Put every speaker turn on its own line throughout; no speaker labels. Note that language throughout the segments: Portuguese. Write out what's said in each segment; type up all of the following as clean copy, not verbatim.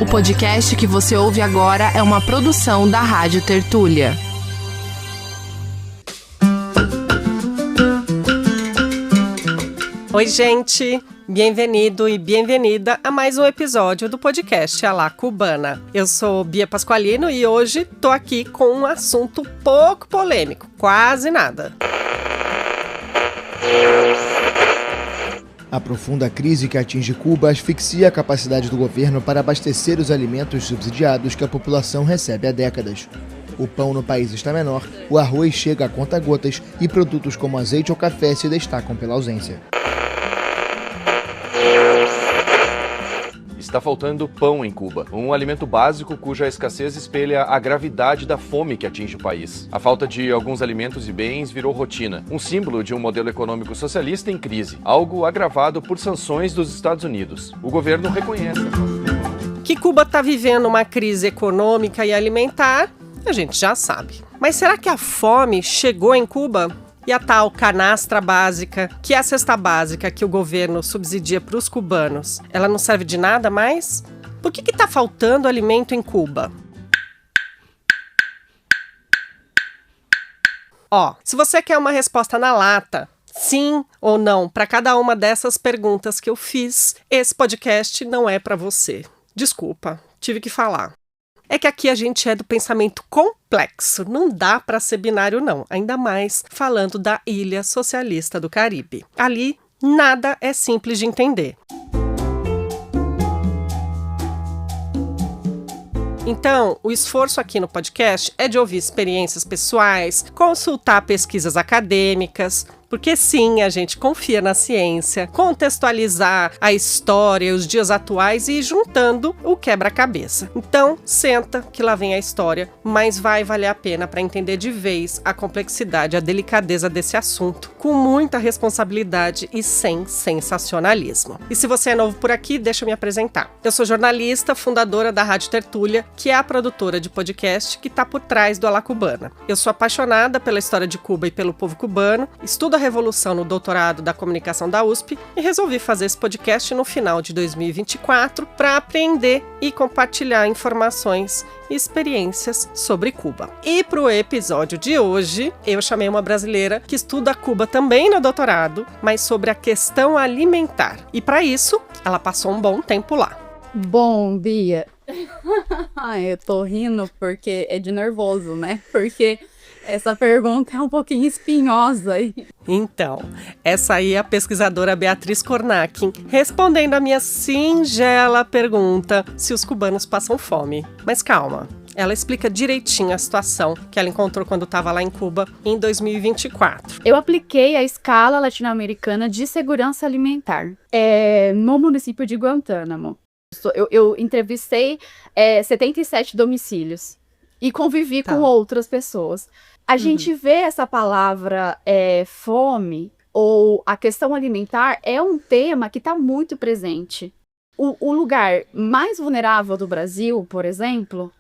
O podcast que você ouve agora é uma produção da Rádio Tertúlia.
Oi, gente! Bem-vindo e bem-vinda a mais um episódio do podcast A La Cubana. Eu sou Bia Pasqualino e hoje tô aqui com um assunto pouco polêmico, quase nada.
A profunda crise que atinge Cuba asfixia a capacidade do governo para abastecer os alimentos subsidiados que a população recebe há décadas. O pão no país está menor, o arroz chega a conta-gotas e produtos como azeite ou café se destacam pela ausência.
Está faltando pão em Cuba, um alimento básico cuja escassez espelha a gravidade da fome que atinge o país. A falta de alguns alimentos e bens virou rotina, um símbolo de um modelo econômico socialista em crise, algo agravado por sanções dos Estados Unidos. O governo reconhece.
Que Cuba está vivendo uma crise econômica e alimentar, a gente já sabe. Mas será que a fome chegou em Cuba? E a tal canastra básica, que é a cesta básica que o governo subsidia para os cubanos, ela não serve de nada mais? Por que está faltando alimento em Cuba? Se você quer uma resposta na lata, sim ou não, para cada uma dessas perguntas que eu fiz, esse podcast não é para você. Desculpa, tive que falar. É que aqui a gente é do pensamento complexo, não dá para ser binário não, ainda mais falando da ilha socialista do Caribe. Ali, nada é simples de entender. Então, o esforço aqui no podcast é de ouvir experiências pessoais, consultar pesquisas acadêmicas, porque sim, a gente confia na ciência, contextualizar a história, os dias atuais e ir juntando o quebra-cabeça. Então, senta que lá vem a história, mas vai valer a pena para entender de vez a complexidade, a delicadeza desse assunto, com muita responsabilidade e sem sensacionalismo. E se você é novo por aqui, deixa eu me apresentar. Eu sou jornalista, fundadora da Rádio Tertúlia, que é a produtora de podcast que está por trás do A La Cubana. Eu sou apaixonada pela história de Cuba e pelo povo cubano, estudo a Revolução no doutorado da comunicação da USP e resolvi fazer esse podcast no final de 2024 para aprender e compartilhar informações e experiências sobre Cuba. E para o episódio de hoje, eu chamei uma brasileira que estuda Cuba também no doutorado, mas sobre a questão alimentar. E para isso, ela passou um bom tempo lá.
Bom, Bia, eu tô rindo porque é de nervoso, né? Porque essa pergunta é um pouquinho espinhosa.
Então, essa aí é a pesquisadora Beatriz Cornacchia, respondendo a minha singela pergunta se os cubanos passam fome. Mas calma, ela explica direitinho a situação que ela encontrou quando estava lá em Cuba em 2024.
Eu apliquei a escala latino-americana de segurança alimentar no município de Guantánamo. Eu entrevistei 77 domicílios e convivi com outras pessoas. A gente vê essa palavra fome ou a questão alimentar é um tema que está muito presente. O lugar mais vulnerável do Brasil, por exemplo,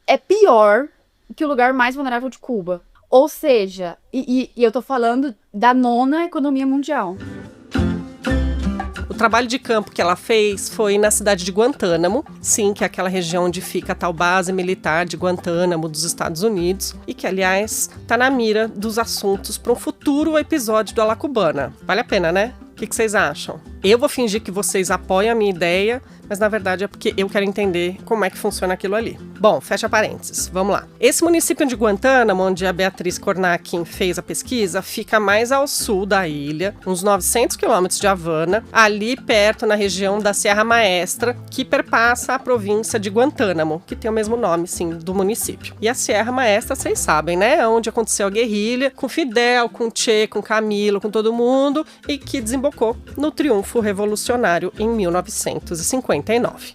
é pior que o lugar mais vulnerável de Cuba. Ou seja, e eu estou falando da 9ª economia mundial.
O trabalho de campo que ela fez foi na cidade de Guantánamo, sim, que é aquela região onde fica a tal base militar de Guantánamo dos Estados Unidos e que, aliás, está na mira dos assuntos para um futuro episódio do A La Cubana. Vale a pena, né? O que vocês acham? Eu vou fingir que vocês apoiam a minha ideia, mas na verdade é porque eu quero entender como é que funciona aquilo ali. Bom, fecha parênteses, vamos lá. Esse município de Guantánamo, onde a Beatriz Cornacchia fez a pesquisa, fica mais ao sul da ilha, uns 900 quilômetros de Havana, ali perto na região da Serra Maestra, que perpassa a província de Guantánamo, que tem o mesmo nome, sim, do município. E a Serra Maestra, vocês sabem, né? Onde aconteceu a guerrilha, com Fidel, com Che, com Camilo, com todo mundo, e que desembocou no triunfo revolucionário em 1959.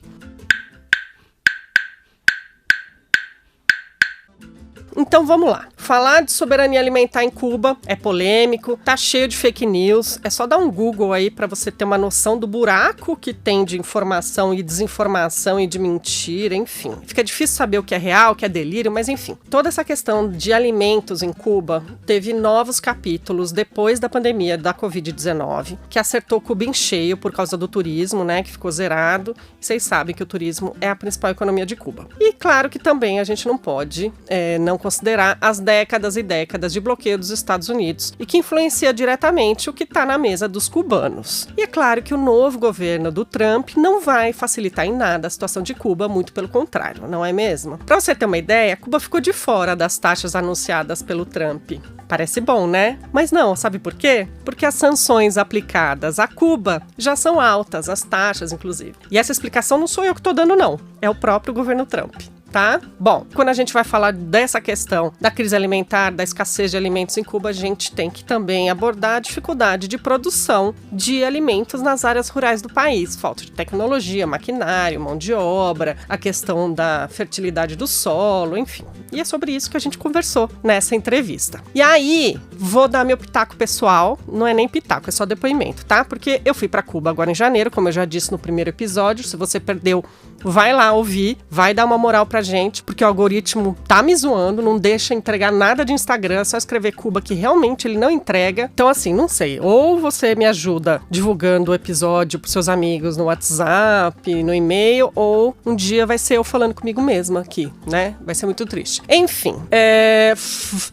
Então vamos lá. falar de soberania alimentar em Cuba é polêmico, tá cheio de fake news. É só dar um Google aí pra você ter uma noção do buraco que tem de informação e desinformação e de mentira, enfim. Fica difícil saber o que é real, o que é delírio, mas enfim. Toda essa questão de alimentos em Cuba teve novos capítulos depois da pandemia da Covid-19, que acertou Cuba em cheio por causa do turismo, né, que ficou zerado. Vocês sabem que o turismo é a principal economia de Cuba. E claro que também a gente não pode não considerar as décadas e décadas de bloqueio dos Estados Unidos e que influencia diretamente o que está na mesa dos cubanos. E é claro que o novo governo do Trump não vai facilitar em nada a situação de Cuba, muito pelo contrário, não é mesmo? Para você ter uma ideia, Cuba ficou de fora das taxas anunciadas pelo Trump. Parece bom, né? Mas não, sabe por quê? Porque as sanções aplicadas a Cuba já são altas, as taxas, inclusive. E essa explicação não sou eu que estou dando, não. É o próprio governo Trump. Tá? Bom, quando a gente vai falar dessa questão da crise alimentar, da escassez de alimentos em Cuba, a gente tem que também abordar a dificuldade de produção de alimentos nas áreas rurais do país. Falta de tecnologia, maquinário, mão de obra, a questão da fertilidade do solo, enfim. E é sobre isso que a gente conversou nessa entrevista. E aí, vou dar meu pitaco pessoal, não é nem pitaco, é só depoimento, tá? Porque eu fui pra Cuba agora em janeiro, como eu já disse no primeiro episódio. Se você perdeu, vai lá ouvir, vai dar uma moral pra gente, porque o algoritmo tá me zoando, não deixa entregar nada de Instagram, é só escrever Cuba que realmente ele não entrega. Então assim, não sei, ou você me ajuda divulgando o episódio pros seus amigos no WhatsApp, no e-mail, ou um dia vai ser eu falando comigo mesma aqui, né? Vai ser muito triste. Enfim,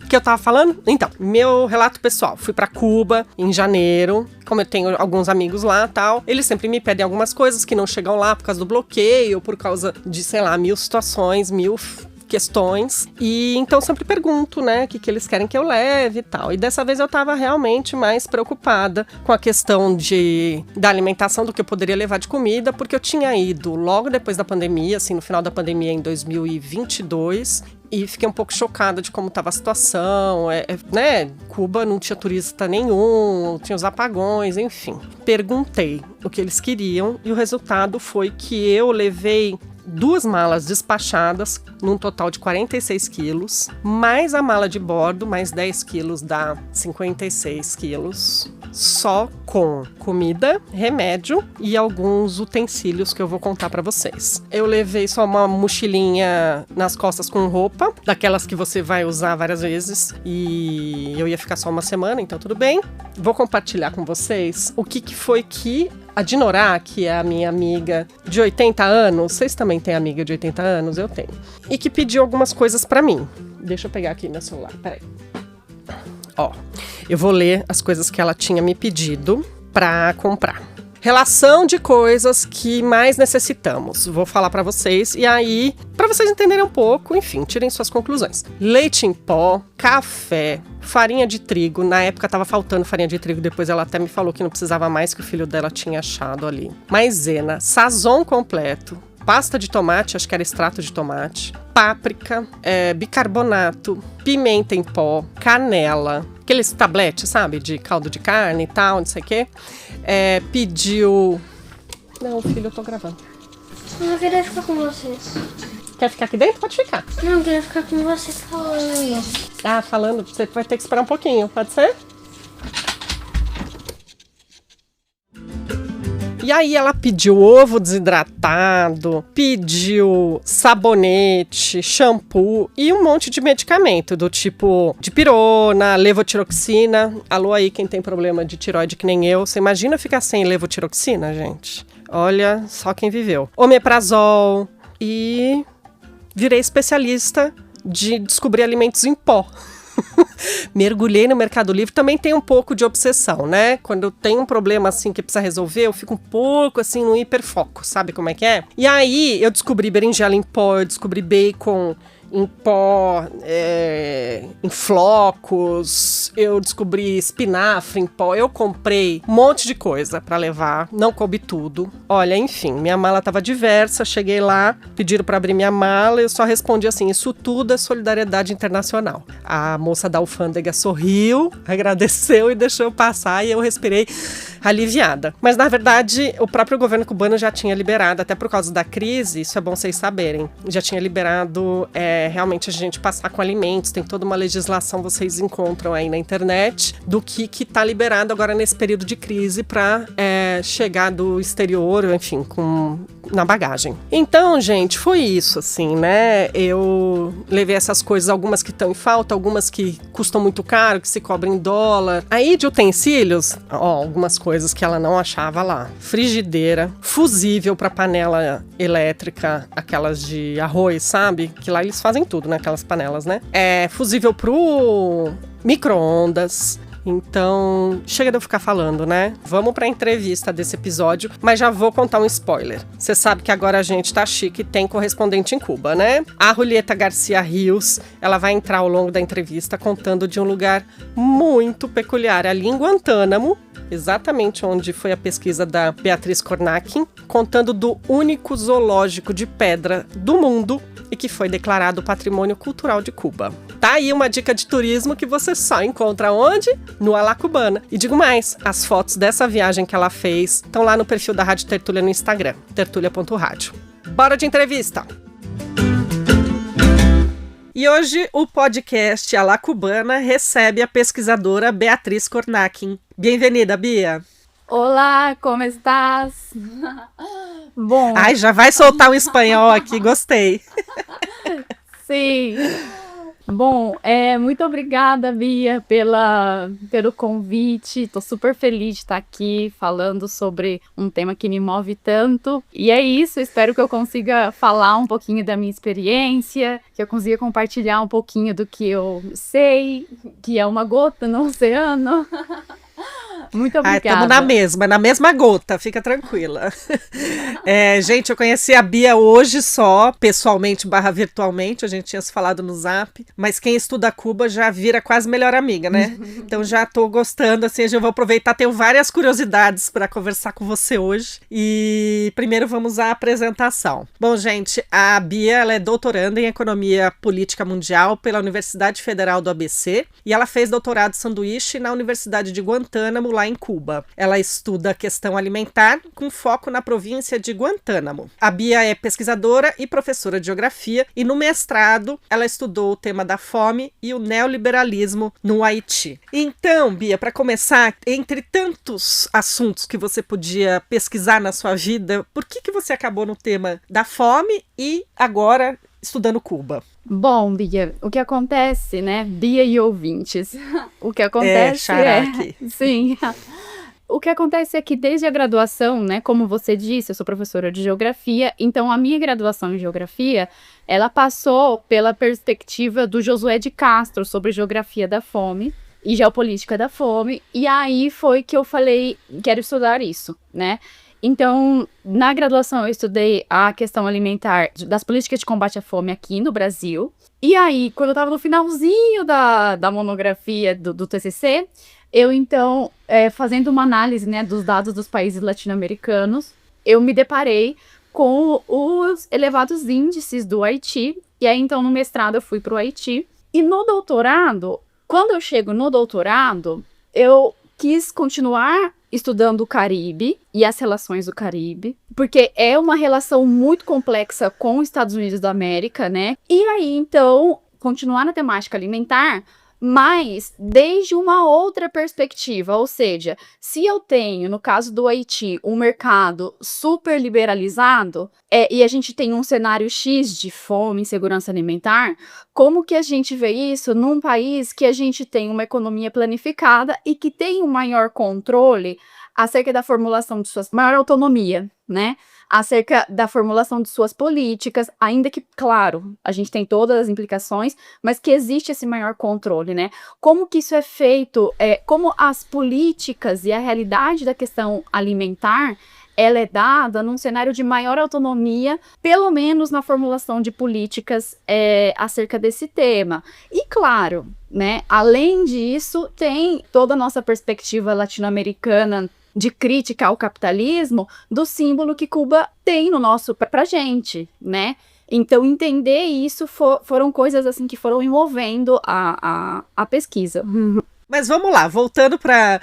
que eu tava falando? Então, meu relato pessoal, fui pra Cuba em janeiro, como eu tenho alguns amigos lá e tal, eles sempre me pedem algumas coisas que não chegam lá por causa do bloqueio, por causa de, sei lá, 1000 situações, 1000 questões, e então sempre pergunto, né, o que eles querem que eu leve e tal. E dessa vez eu tava realmente mais preocupada com a questão da alimentação, do que eu poderia levar de comida, porque eu tinha ido logo depois da pandemia, assim, no final da pandemia em 2022, e fiquei um pouco chocada de como estava a situação, né? Cuba não tinha turista nenhum, tinha os apagões, enfim. Perguntei o que eles queriam e o resultado foi que eu levei 2 malas despachadas, num total de 46 quilos, mais a mala de bordo, mais 10 quilos, dá 56 quilos, só com comida, remédio e alguns utensílios que eu vou contar pra vocês. Eu levei só uma mochilinha nas costas com roupa, daquelas que você vai usar várias vezes, e eu ia ficar só uma semana, então tudo bem. Vou compartilhar com vocês o que foi que a Dinorá, que é a minha amiga de 80 anos, vocês também têm amiga de 80 anos? Eu tenho. E que pediu algumas coisas pra mim. Deixa eu pegar aqui meu celular, peraí. Ó, eu vou ler as coisas que ela tinha me pedido pra comprar. Relação de coisas que mais necessitamos. Vou falar pra vocês e aí, pra vocês entenderem um pouco, enfim, tirem suas conclusões. Leite em pó, café, farinha de trigo. Na época tava faltando farinha de trigo, depois ela até me falou que não precisava mais, que o filho dela tinha achado ali. Maisena, sazon completo, pasta de tomate, acho que era extrato de tomate, páprica, bicarbonato, pimenta em pó, canela, aqueles tabletes, sabe, de caldo de carne e tal, não sei o quê. Pediu... Não, filho, eu tô gravando.
Eu queria ficar com você.
Quer ficar aqui dentro? Pode ficar.
Não, eu queria ficar com você falando.
Ah, falando, você vai ter que esperar um pouquinho, pode ser? E aí ela pediu ovo desidratado, pediu sabonete, shampoo e um monte de medicamento do tipo dipirona, levotiroxina. Alô aí quem tem problema de tiroide que nem eu. Você imagina ficar sem levotiroxina, gente? Olha, só quem viveu. Omeprazol e virei especialista de descobrir alimentos em pó. Mergulhei no Mercado Livre, também tem um pouco de obsessão, né? Quando eu tenho um problema assim que precisa resolver, eu fico um pouco assim no hiperfoco, sabe como é que é? E aí eu descobri berinjela em pó, eu descobri bacon em pó, em flocos, eu descobri espinafre em pó, eu comprei um monte de coisa pra levar, não coube tudo. Olha, enfim, minha mala tava diversa, cheguei lá, pediram pra abrir minha mala, eu só respondi assim, isso tudo é solidariedade internacional. A moça da alfândega sorriu, agradeceu e deixou eu passar e eu respirei aliviada. Mas na verdade, o próprio governo cubano já tinha liberado, até por causa da crise, isso é bom vocês saberem, já tinha liberado realmente a gente passar com alimentos, tem toda uma legislação, vocês encontram aí na internet, do que tá liberado agora nesse período de crise para chegar do exterior, enfim, na bagagem. Então, gente, foi isso, assim, né? Eu levei essas coisas, algumas que estão em falta, algumas que custam muito caro, que se cobram em dólar. Aí, de utensílios, algumas coisas que ela não achava lá. Frigideira, fusível para panela elétrica, aquelas de arroz, sabe? Que lá eles fazem tudo, né? Aquelas panelas, né? Fusível pro micro-ondas. Então, chega de eu ficar falando, né? Vamos pra entrevista desse episódio, mas já vou contar um spoiler. Você sabe que agora a gente tá chique e tem correspondente em Cuba, né? A Julieta Garcia Rios, ela vai entrar ao longo da entrevista contando de um lugar muito peculiar, ali em Guantánamo, exatamente onde foi a pesquisa da Beatriz Kornakin, contando do único zoológico de pedra do mundo e que foi declarado Patrimônio Cultural de Cuba. Tá aí uma dica de turismo que você só encontra onde? No A La Cubana. E digo mais, as fotos dessa viagem que ela fez estão lá no perfil da Rádio Tertúlia no Instagram, tertulia.rádio. Bora de entrevista! E hoje o podcast A La Cubana recebe a pesquisadora Beatriz Kornakin. Bem-vinda, Bia!
Olá, como estás? Bom...
Ai, já vai soltar um espanhol aqui, gostei.
Sim. Bom, muito obrigada, Bia, pelo convite. Estou super feliz de estar aqui falando sobre um tema que me move tanto. E é isso, espero que eu consiga falar um pouquinho da minha experiência, que eu consiga compartilhar um pouquinho do que eu sei, que é uma gota no oceano. Muito obrigada.
Estamos na mesma gota, fica tranquila. Gente, eu conheci a Bia hoje só, pessoalmente / virtualmente, a gente tinha se falado no Zap, mas quem estuda Cuba já vira quase melhor amiga, né? Então já tô gostando, assim, eu vou aproveitar, tenho várias curiosidades para conversar com você hoje. E primeiro vamos à apresentação. Bom, gente, a Bia, ela é doutoranda em Economia Política Mundial pela Universidade Federal do ABC e ela fez doutorado sanduíche na Universidade de Guantánamo, lá em Cuba. Ela estuda a questão alimentar com foco na província de Guantánamo. A Bia é pesquisadora e professora de geografia e no mestrado ela estudou o tema da fome e o neoliberalismo no Haiti. Então, Bia, para começar, entre tantos assuntos que você podia pesquisar na sua vida, por que você acabou no tema da fome e agora estudando Cuba?
Bom, Bia, o que acontece, né? Bia e ouvintes. O que acontece Sim. O que acontece é que desde a graduação, né, como você disse, eu sou professora de geografia, então a minha graduação em geografia, ela passou pela perspectiva do Josué de Castro sobre geografia da fome e geopolítica da fome, e aí foi que eu falei, quero estudar isso, né? Então, na graduação eu estudei a questão alimentar das políticas de combate à fome aqui no Brasil. E aí, quando eu estava no finalzinho da monografia do TCC, eu então, fazendo uma análise, né, dos dados dos países latino-americanos, eu me deparei com os elevados índices do Haiti. E aí, então, no mestrado eu fui para o Haiti. E no doutorado, quando eu chego no doutorado, eu quis continuar estudando o Caribe e as relações do Caribe, porque é uma relação muito complexa com os Estados Unidos da América, né? E aí, então, continuar na temática alimentar, mas desde uma outra perspectiva, ou seja, se eu tenho, no caso do Haiti, um mercado super liberalizado, e a gente tem um cenário X de fome e insegurança alimentar, como que a gente vê isso num país que a gente tem uma economia planificada e que tem um maior controle acerca da formulação de suas... maior autonomia, né? Acerca da formulação de suas políticas, ainda que, claro, a gente tem todas as implicações, mas que existe esse maior controle, né? Como que isso é feito, como as políticas e a realidade da questão alimentar, ela é dada num cenário de maior autonomia, pelo menos na formulação de políticas acerca desse tema. E, claro, né, além disso, tem toda a nossa perspectiva latino-americana de crítica ao capitalismo, do símbolo que Cuba tem no nosso pra gente, né? Então, entender isso foram coisas assim que foram envolvendo a pesquisa.
Mas vamos lá, voltando para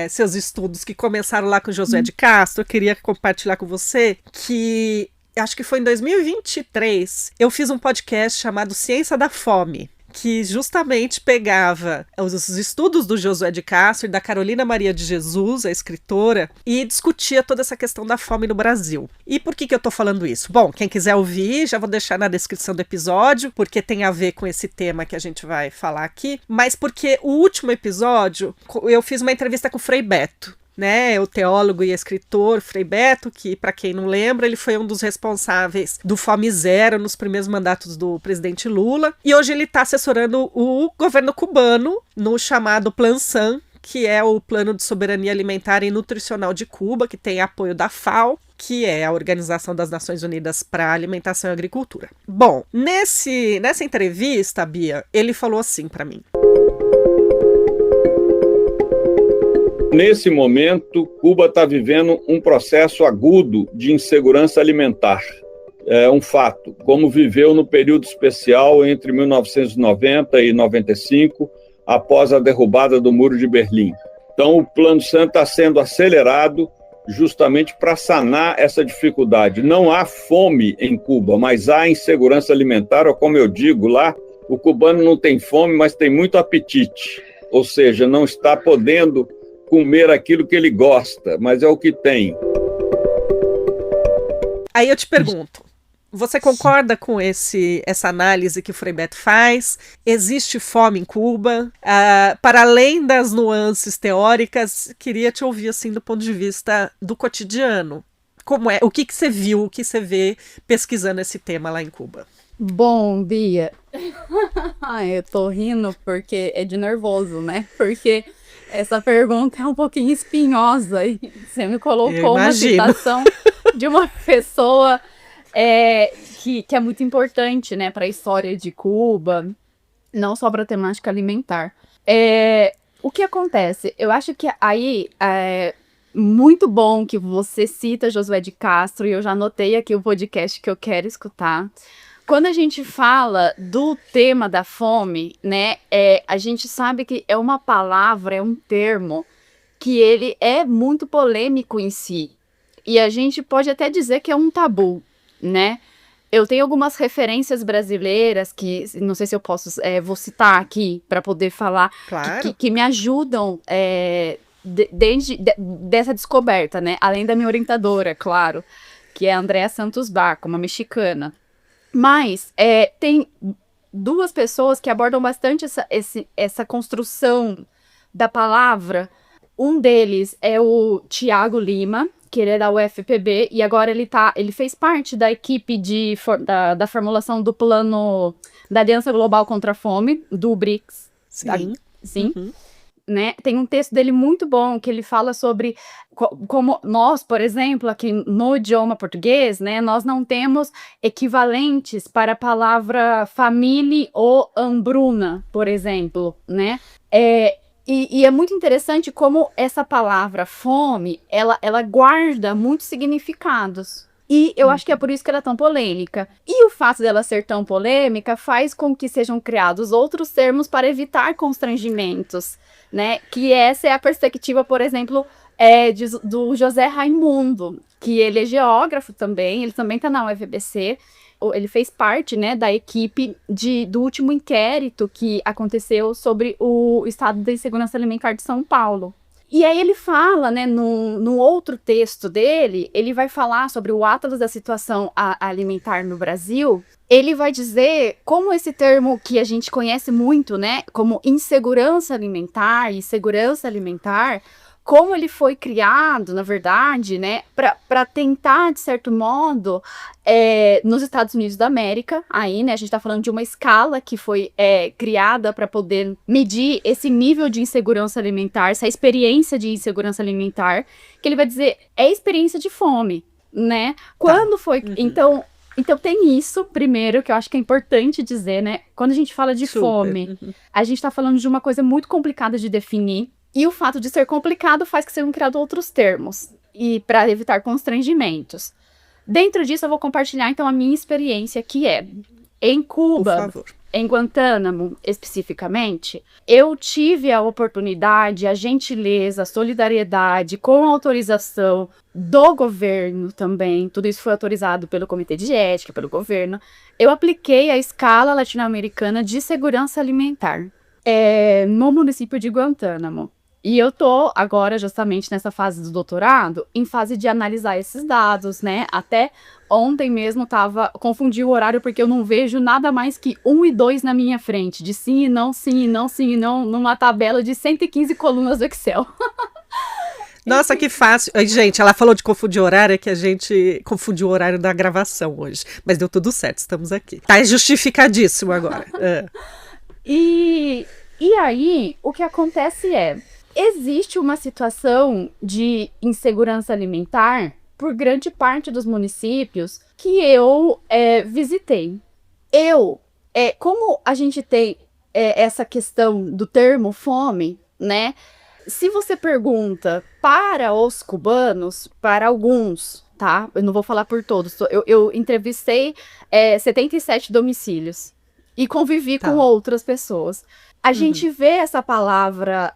seus estudos que começaram lá com Josué de Castro, eu queria compartilhar com você que acho que foi em 2023, eu fiz um podcast chamado Ciência da Fome, que justamente pegava os estudos do Josué de Castro e da Carolina Maria de Jesus, a escritora, e discutia toda essa questão da fome no Brasil. E por que eu tô falando isso? Bom, quem quiser ouvir, já vou deixar na descrição do episódio, porque tem a ver com esse tema que a gente vai falar aqui, mas porque o último episódio, eu fiz uma entrevista com o Frei Beto, né, o teólogo e escritor Frei Beto, que, para quem não lembra, ele foi um dos responsáveis do Fome Zero nos primeiros mandatos do presidente Lula, e hoje ele está assessorando o governo cubano no chamado Plan SAN, que é o Plano de Soberania Alimentar e Nutricional de Cuba, que tem apoio da FAO, que é a Organização das Nações Unidas para Alimentação e Agricultura. Bom, nessa entrevista, Bia, ele falou assim para mim:
nesse momento, Cuba está vivendo um processo agudo de insegurança alimentar. É um fato, como viveu no período especial entre 1990 e 95, após a derrubada do Muro de Berlim. Então, o Plano SAN está sendo acelerado justamente para sanar essa dificuldade. Não há fome em Cuba, mas há insegurança alimentar, ou como eu digo lá, o cubano não tem fome, mas tem muito apetite, ou seja, não está podendo comer aquilo que ele gosta, mas é o que tem.
Aí eu te pergunto, você concorda com essa análise que o Frei Beto faz? Existe fome em Cuba? Para além das nuances teóricas, queria te ouvir assim do ponto de vista do cotidiano. Como é? O que você viu, o que você vê pesquisando esse tema lá em Cuba?
Bom, Bia, eu tô rindo porque é de nervoso, né? Porque essa pergunta é um pouquinho espinhosa e você me colocou uma citação de uma pessoa que é muito importante, né, para a história de Cuba, não só para a temática alimentar. O que acontece? Eu acho que aí é muito bom que você cita Josué de Castro, e eu já anotei aqui o podcast que eu quero escutar. Quando a gente fala do tema da fome, né, a gente sabe que é uma palavra, é um termo que ele é muito polêmico em si. E a gente pode até dizer que é um tabu, né? Eu tenho algumas referências brasileiras que, não sei se eu posso, vou citar aqui para poder falar,
claro,
que me ajudam dessa descoberta, né? Além da minha orientadora, claro, que é a Andréa Santos Baco, uma mexicana. Mas tem duas pessoas que abordam bastante essa construção da palavra. Um deles é o Tiago Lima, que ele é da UFPB, e agora ele fez parte da equipe da formulação do plano da Aliança Global contra a Fome, do BRICS.
Sim.
Sim. Uhum. Né? Tem um texto dele muito bom, que ele fala sobre como nós, por exemplo, aqui no idioma português, né, nós não temos equivalentes para a palavra família ou hambruna, por exemplo, né? E é muito interessante como essa palavra fome, ela guarda muitos significados. E eu acho que é por isso que ela é tão polêmica. E o fato dela ser tão polêmica faz com que sejam criados outros termos para evitar constrangimentos, né? Que essa é a perspectiva, por exemplo, do José Raimundo, que ele é geógrafo também, ele também está na UFBC. Ele fez parte, né, da equipe do último inquérito que aconteceu sobre o estado da insegurança alimentar de São Paulo. E aí ele fala, né, no outro texto dele, ele vai falar sobre o Atlas da Situação Alimentar no Brasil. Ele vai dizer como esse termo que a gente conhece muito, né, como insegurança alimentar e segurança alimentar, como ele foi criado, na verdade, né, para tentar, de certo modo, nos Estados Unidos da América, aí, né, a gente está falando de uma escala que foi criada para poder medir esse nível de insegurança alimentar, essa experiência de insegurança alimentar, que ele vai dizer, é experiência de fome, né? Quando foi... Uhum. Então tem isso, primeiro, que eu acho que é importante dizer, né? Quando a gente fala de fome, a gente está falando de uma coisa muito complicada de definir, e o fato de ser complicado faz que sejam criados outros termos, e para evitar constrangimentos. Dentro disso, eu vou compartilhar, então, a minha experiência, que é, em Cuba, em Guantánamo, especificamente, eu tive a oportunidade, a gentileza, a solidariedade, com autorização do governo também, tudo isso foi autorizado pelo Comitê de Ética, pelo governo, eu apliquei a escala latino-americana de segurança alimentar no município de Guantánamo. E eu tô agora, justamente nessa fase do doutorado, em fase de analisar esses dados, né? Até ontem mesmo confundi o horário porque eu não vejo nada mais que 1 e 2 na minha frente, de sim e não, sim e não, sim e não, numa tabela de 115 colunas do Excel.
Nossa, que fácil. Ai, gente, ela falou de confundir horário, é que a gente confundiu o horário da gravação hoje. Mas deu tudo certo, estamos aqui. Tá justificadíssimo agora.
E aí, o que acontece existe uma situação de insegurança alimentar por grande parte dos municípios que eu visitei. Como a gente tem essa questão do termo fome, né? Se você pergunta para os cubanos, para alguns, tá? Eu não vou falar por todos. Eu entrevistei 77 domicílios e convivi com outras pessoas. A gente vê essa palavra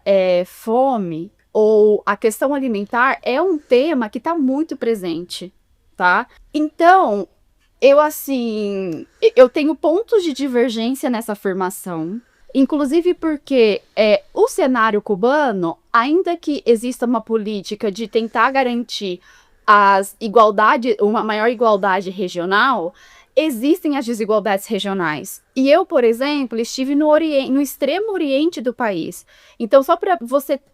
fome ou a questão alimentar é um tema que está muito presente, tá? Então, eu tenho pontos de divergência nessa afirmação, inclusive porque o cenário cubano, ainda que exista uma política de tentar garantir uma maior igualdade regional, existem as desigualdades regionais. E eu, por exemplo, estive no extremo oriente do país. Então, só para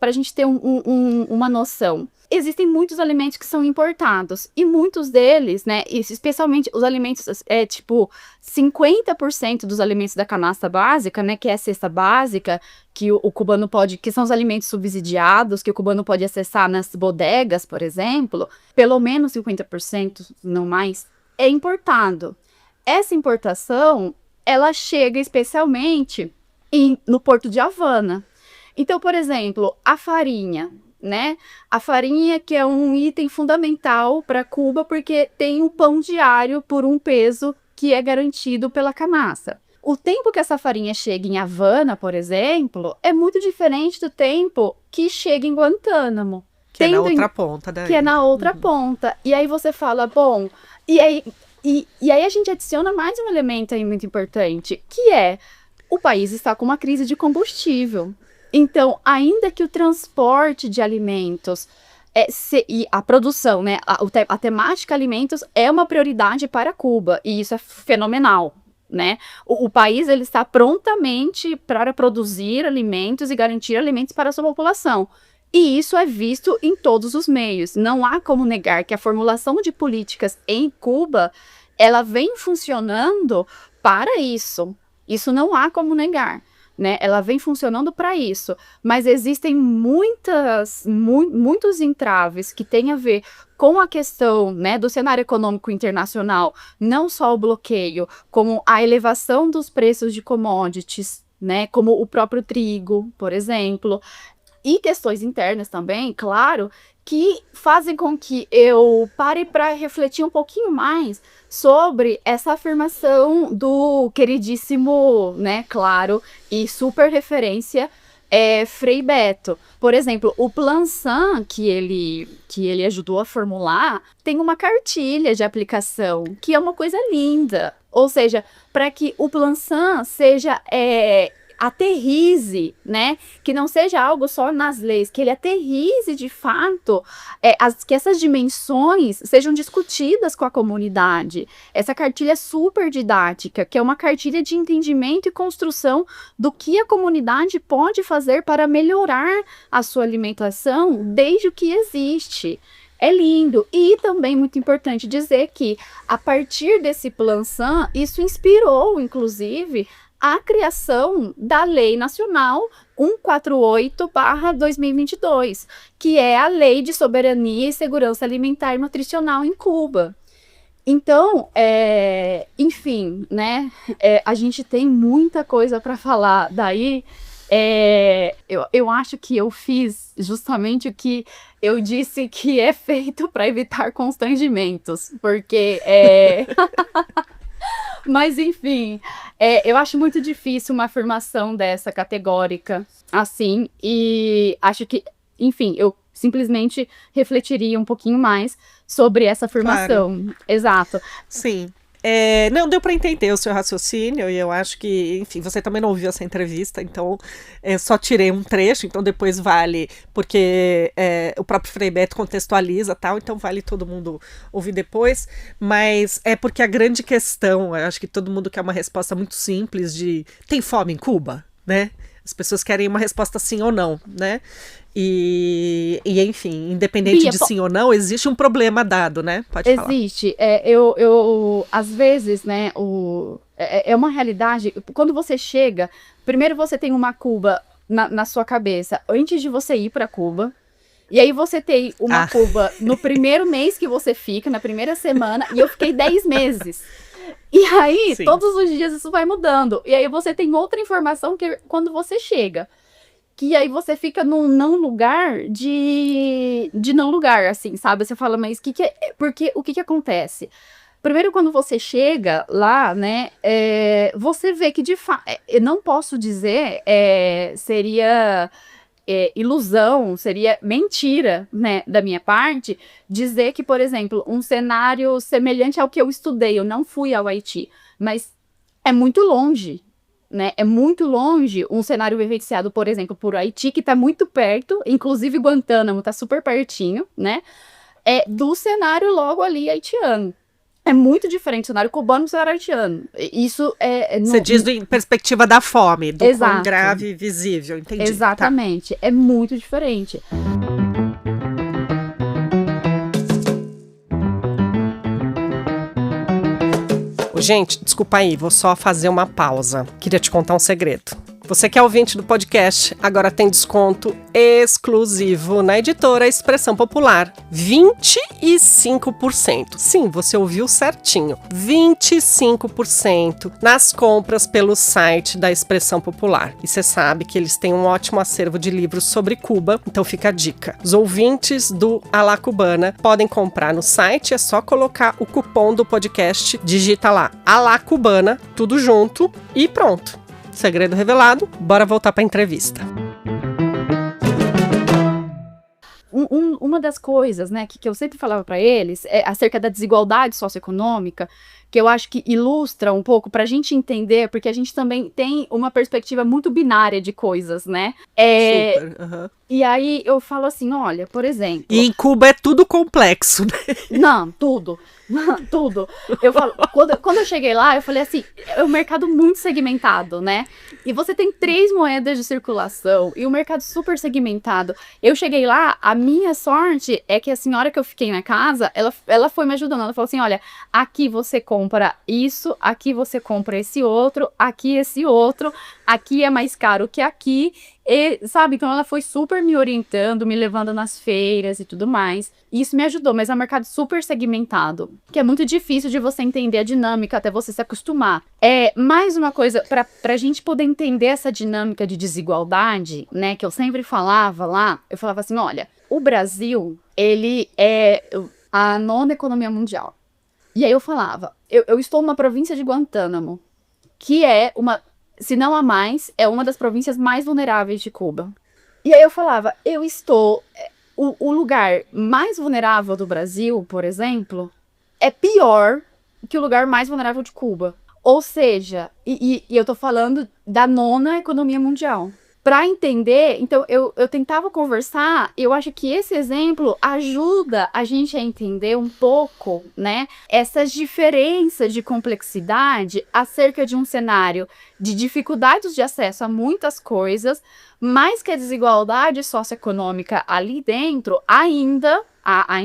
a gente ter uma noção, existem muitos alimentos que são importados. E muitos deles, né, especialmente os alimentos, 50% dos alimentos da canasta básica, né, que é a cesta básica, que o cubano que são os alimentos subsidiados, que o cubano pode acessar nas bodegas, por exemplo, pelo menos 50%, não mais, é importado. Essa importação, ela chega especialmente no Porto de Havana. Então, por exemplo, a farinha, né? A farinha que é um item fundamental para Cuba porque tem um pão diário por um peso que é garantido pela canasta. O tempo que essa farinha chega em Havana, por exemplo, é muito diferente do tempo que chega em Guantánamo.
Que é na outra ponta daí.
Que é na outra ponta. E aí você fala, bom... E aí a gente adiciona mais um elemento aí muito importante, que o país está com uma crise de combustível. Então, ainda que o transporte de alimentos e a produção, né, a temática alimentos é uma prioridade para Cuba, e isso é fenomenal, né? O país ele está prontamente para produzir alimentos e garantir alimentos para a sua população. E isso é visto em todos os meios. Não há como negar que a formulação de políticas em Cuba, ela vem funcionando para isso. Isso não há como negar, né? Ela vem funcionando para isso. Mas existem muitos entraves que têm a ver com a questão, né, do cenário econômico internacional, não só o bloqueio, como a elevação dos preços de commodities, né, como o próprio trigo, por exemplo, e questões internas também, claro, que fazem com que eu pare para refletir um pouquinho mais sobre essa afirmação do queridíssimo, né, claro, e super referência, Frei Beto. Por exemplo, o Plan SAN, que ele ajudou a formular, tem uma cartilha de aplicação, que é uma coisa linda. Ou seja, para que o Plan SAN seja... aterrize, né, que não seja algo só nas leis, que ele aterrize de fato, que essas dimensões sejam discutidas com a comunidade. Essa cartilha é super didática, que é uma cartilha de entendimento e construção do que a comunidade pode fazer para melhorar a sua alimentação desde o que existe. É lindo. E também muito importante dizer que, a partir desse Plan SAN, isso inspirou, inclusive, a criação da Lei Nacional 148/2022, que é a Lei de Soberania e Segurança Alimentar e Nutricional em Cuba. Então, enfim, né, a gente tem muita coisa para falar. Daí, eu acho que eu fiz justamente o que eu disse que é feito para evitar constrangimentos, porque... Mas, enfim, eu acho muito difícil uma afirmação dessa categórica, assim, e acho que, enfim, simplesmente refletiria um pouquinho mais sobre essa afirmação.
Claro.
Exato.
Sim. Não, deu para entender o seu raciocínio, e eu acho que, enfim, você também não ouviu essa entrevista, então só tirei um trecho, então depois vale, porque o próprio Frei Beto contextualiza tal, então vale todo mundo ouvir depois, mas é porque a grande questão, eu acho que todo mundo quer uma resposta muito simples de, tem fome em Cuba, né? As pessoas querem uma resposta sim ou não, né? E enfim, independente
Bia,
de sim ou não, existe um problema dado, né? Pode falar.
Existe. Eu às vezes, né, é uma realidade. Quando você chega, primeiro você tem uma Cuba na sua cabeça, antes de você ir para Cuba. E aí você tem uma Cuba no primeiro mês que você fica, na primeira semana, e eu fiquei 10 meses. E aí,
Sim.
todos os dias isso vai mudando. E aí você tem outra informação que quando você chega. Que aí você fica num não lugar de não lugar, assim, sabe? Você fala, mas porque o que acontece? Primeiro, quando você chega lá, né, você vê que de fato, eu não posso dizer, seria ilusão, seria mentira, né, da minha parte, dizer que, por exemplo, um cenário semelhante ao que eu estudei, eu não fui ao Haiti, mas é muito longe, né? É muito longe um cenário vivenciado, por exemplo, por Haiti, que está muito perto, inclusive Guantánamo está super pertinho, né? Do cenário logo ali haitiano. É muito diferente o cenário cubano do cenário haitiano. Isso
Você diz em perspectiva da fome, do
Exato.
quão grave e visível, entendi.
Exatamente. É muito diferente.
Gente, desculpa aí, vou só fazer uma pausa. Queria te contar um segredo. Você que é ouvinte do podcast, agora tem desconto exclusivo na editora Expressão Popular. 25%. Sim, você ouviu certinho. 25% nas compras pelo site da Expressão Popular. E você sabe que eles têm um ótimo acervo de livros sobre Cuba, então fica a dica. Os ouvintes do Alá Cubana podem comprar no site, é só colocar o cupom do podcast, digita lá Alá Cubana, tudo junto e pronto. Segredo revelado, bora voltar para a entrevista.
Uma das coisas, né, que eu sempre falava para eles é acerca da desigualdade socioeconômica, que eu acho que ilustra um pouco para a gente entender, porque a gente também tem uma perspectiva muito binária de coisas, né?
Super. Uhum.
E aí eu falo assim, olha, por exemplo...
E em Cuba é tudo complexo, né?
Não, tudo. Tudo. Eu falo, quando eu cheguei lá, eu falei assim, é um mercado muito segmentado, né? E você tem 3 moedas de circulação e um mercado super segmentado. Eu cheguei lá, a minha sorte é que a senhora que eu fiquei na casa, ela foi me ajudando. Ela falou assim, olha, aqui você compra isso, aqui você compra esse outro, aqui esse outro, aqui é mais caro que aqui. E, sabe, então ela foi super me orientando, me levando nas feiras e tudo mais. E isso me ajudou, mas é um mercado super segmentado, que é muito difícil de você entender a dinâmica até você se acostumar. Mais uma coisa, pra gente poder entender essa dinâmica de desigualdade, né, que eu sempre falava lá, eu falava assim, olha, o Brasil, ele é a 9ª economia mundial. E aí eu falava, eu estou numa província de Guantánamo, que é se não a mais, é uma das províncias mais vulneráveis de Cuba. E aí eu falava, eu estou... O lugar mais vulnerável do Brasil, por exemplo, é pior que o lugar mais vulnerável de Cuba. Ou seja, e eu tô falando da 9ª economia mundial. Para entender, então eu tentava conversar, eu acho que esse exemplo ajuda a gente a entender um pouco, né, essas diferenças de complexidade acerca de um cenário de dificuldades de acesso a muitas coisas, mas que a desigualdade socioeconômica ali dentro ainda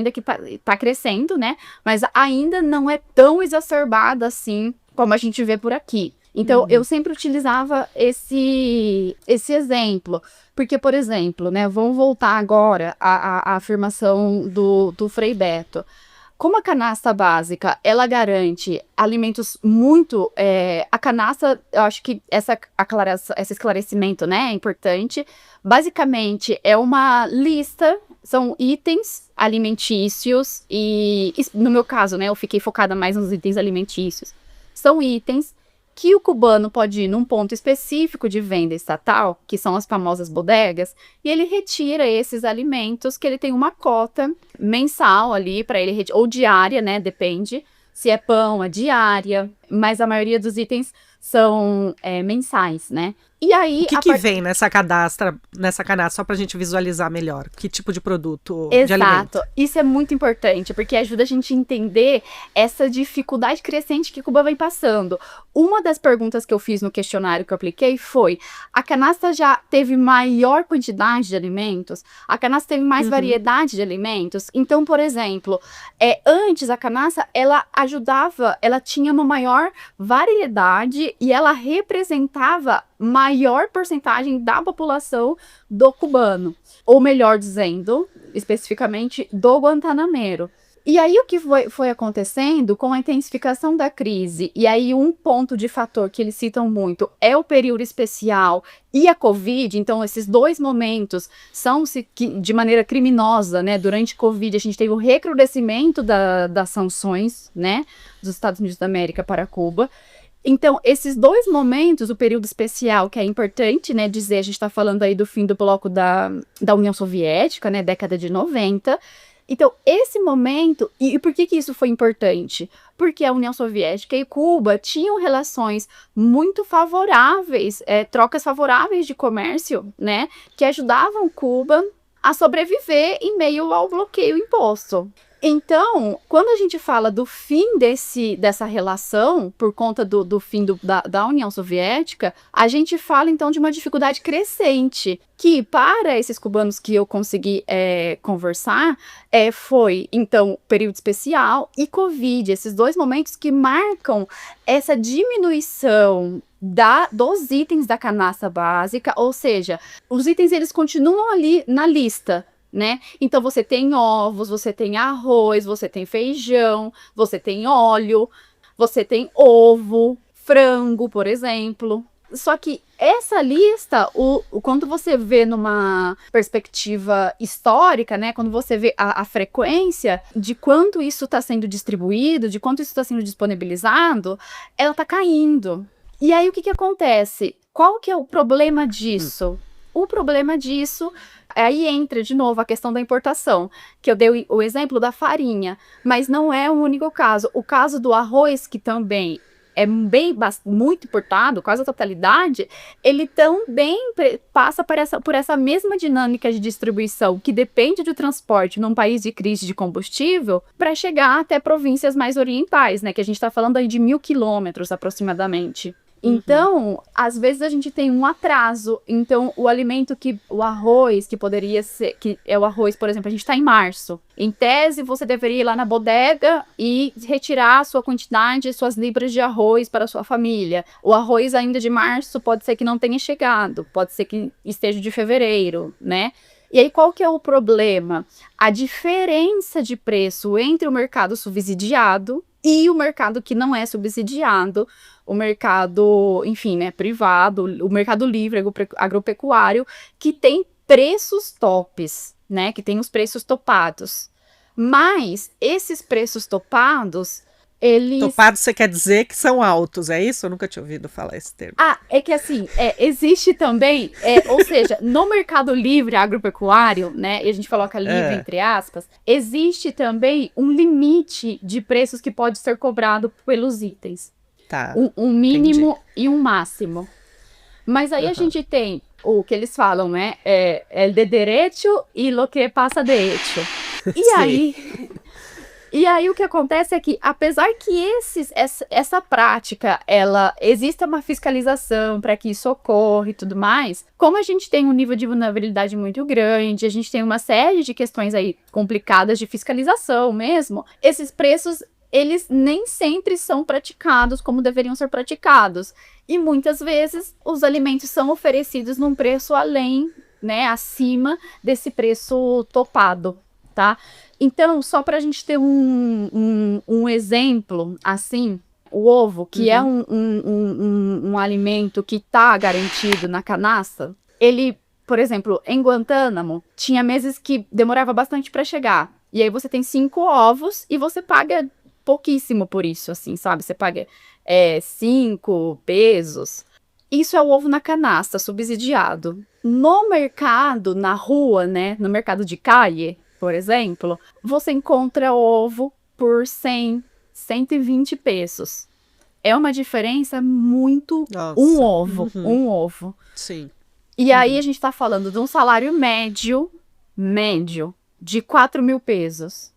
que está crescendo, né, mas ainda não é tão exacerbada assim como a gente vê por aqui. Então, eu sempre utilizava esse exemplo, porque, por exemplo, né, vamos voltar agora à afirmação do Frei Beto. Como a canasta básica, ela garante alimentos muito... a canasta, eu acho que esse esclarecimento, né, é importante. Basicamente, é uma lista, são itens alimentícios e no meu caso, né, eu fiquei focada mais nos itens alimentícios. São itens que o cubano pode ir num ponto específico de venda estatal, que são as famosas bodegas, e ele retira esses alimentos, que ele tem uma cota mensal ali para ele ou diária, né? Depende. Se é pão, é diária, mas a maioria dos itens são mensais, né? E aí,
O que vem nessa canastra, só pra gente visualizar melhor? Que tipo de produto de alimento?
Exato. Isso é muito importante, porque ajuda a gente a entender essa dificuldade crescente que Cuba vem passando. Uma das perguntas que eu fiz no questionário que eu apliquei foi: a canastra já teve maior quantidade de alimentos? A canastra teve mais variedade de alimentos? Então, por exemplo, antes a canastra, ela tinha uma maior variedade e ela representava maior porcentagem da população do cubano, ou melhor dizendo, especificamente do guantanameiro. E aí o que foi acontecendo com a intensificação da crise, e aí um ponto de fator que eles citam muito é o período especial e a Covid. Então esses dois momentos são de maneira criminosa, né? Durante a Covid a gente teve o recrudescimento das sanções, né, dos Estados Unidos da América para Cuba. Então, esses dois momentos, o período especial, que é importante, né, dizer, a gente está falando aí do fim do bloco da União Soviética, né, década de 90. Então, esse momento, e por que isso foi importante? Porque a União Soviética e Cuba tinham relações muito favoráveis, trocas favoráveis de comércio, né, que ajudavam Cuba a sobreviver em meio ao bloqueio imposto. Então, quando a gente fala do fim dessa relação, por conta do fim da União Soviética, a gente fala, então, de uma dificuldade crescente, que para esses cubanos que eu consegui conversar, foi, então, período especial e Covid, esses dois momentos que marcam essa diminuição dos itens da canasta básica, ou seja, os itens eles continuam ali na lista, né? Então você tem ovos, você tem arroz, você tem feijão, você tem óleo, você tem ovo, frango, por exemplo. Só que essa lista, quando você vê numa perspectiva histórica, né, quando você vê a frequência de quanto isso está sendo distribuído, de quanto isso está sendo disponibilizado, ela está caindo. E aí o que acontece? Qual que é o problema disso? O problema disso, aí entra de novo a questão da importação, que eu dei o exemplo da farinha, mas não é o único caso. O caso do arroz, que também é muito importado, quase a totalidade, ele também passa por essa mesma dinâmica de distribuição, que depende do transporte num país de crise de combustível, para chegar até províncias mais orientais, né, que a gente está falando aí de 1.000 quilômetros aproximadamente. Então, às vezes a gente tem um atraso. Então, o arroz, que poderia ser, que é o arroz, por exemplo, a gente está em março. Em tese, você deveria ir lá na bodega e retirar a sua quantidade, suas libras de arroz para a sua família. O arroz ainda de março pode ser que não tenha chegado, pode ser que esteja de fevereiro, né? E aí, qual que é o problema? A diferença de preço entre o mercado subsidiado e o mercado que não é subsidiado, o mercado, enfim, né, privado, o mercado livre agropecuário, que tem preços tops, né, que tem os preços topados. Mas esses preços topados, eles...
Topados você quer dizer que são altos, é isso? Eu nunca tinha ouvido falar esse termo.
É que assim, existe também, ou seja, no mercado livre agropecuário, né, e a gente coloca livre entre aspas, existe também um limite de preços que pode ser cobrado pelos itens.
Tá,
um mínimo e um máximo. Mas aí a gente tem o que eles falam, né, el de derecho y lo que pasa de hecho. E aí o que acontece é que, apesar que essa prática, existe uma fiscalização para que isso ocorra e tudo mais, como a gente tem um nível de vulnerabilidade muito grande, a gente tem uma série de questões aí complicadas de fiscalização mesmo, esses preços, eles nem sempre são praticados como deveriam ser praticados. E muitas vezes os alimentos são oferecidos num preço além, né, acima desse preço topado, tá? Então, só para a gente ter um exemplo, assim, o ovo, que é um alimento que está garantido na canasta, ele, por exemplo, em Guantánamo, tinha meses que demorava bastante para chegar. E aí você tem 5 ovos e você paga pouquíssimo por isso, assim, sabe? Você paga 5 pesos. Isso é o ovo na canasta, subsidiado. No mercado, na rua, né? No mercado de calle, por exemplo, você encontra ovo por 100, 120 pesos. É uma diferença muito...
Nossa.
Um ovo.
Sim.
E aí a gente tá falando de um salário médio, de 4 mil pesos.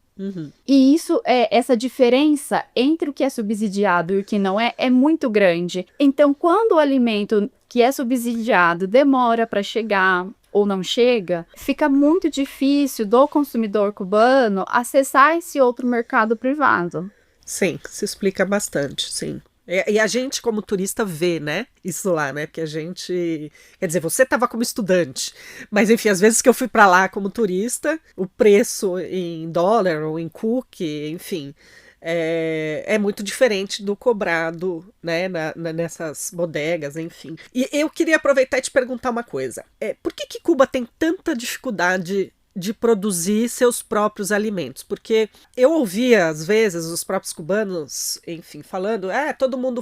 E essa diferença entre o que é subsidiado e o que não é muito grande. Então, quando o alimento que é subsidiado demora para chegar ou não chega, fica muito difícil do consumidor cubano acessar esse outro mercado privado.
Sim, se explica bastante, sim. E a gente, como turista, vê, né? Isso lá, né? Porque a gente... Quer dizer, você estava como estudante. Mas, enfim, às vezes que eu fui para lá como turista, o preço em dólar ou em cookie, enfim, é muito diferente do cobrado, né? Nessas bodegas, enfim. E eu queria aproveitar e te perguntar uma coisa. Por que Cuba tem tanta dificuldade de produzir seus próprios alimentos? Porque eu ouvia, às vezes, os próprios cubanos, enfim, falando, todo mundo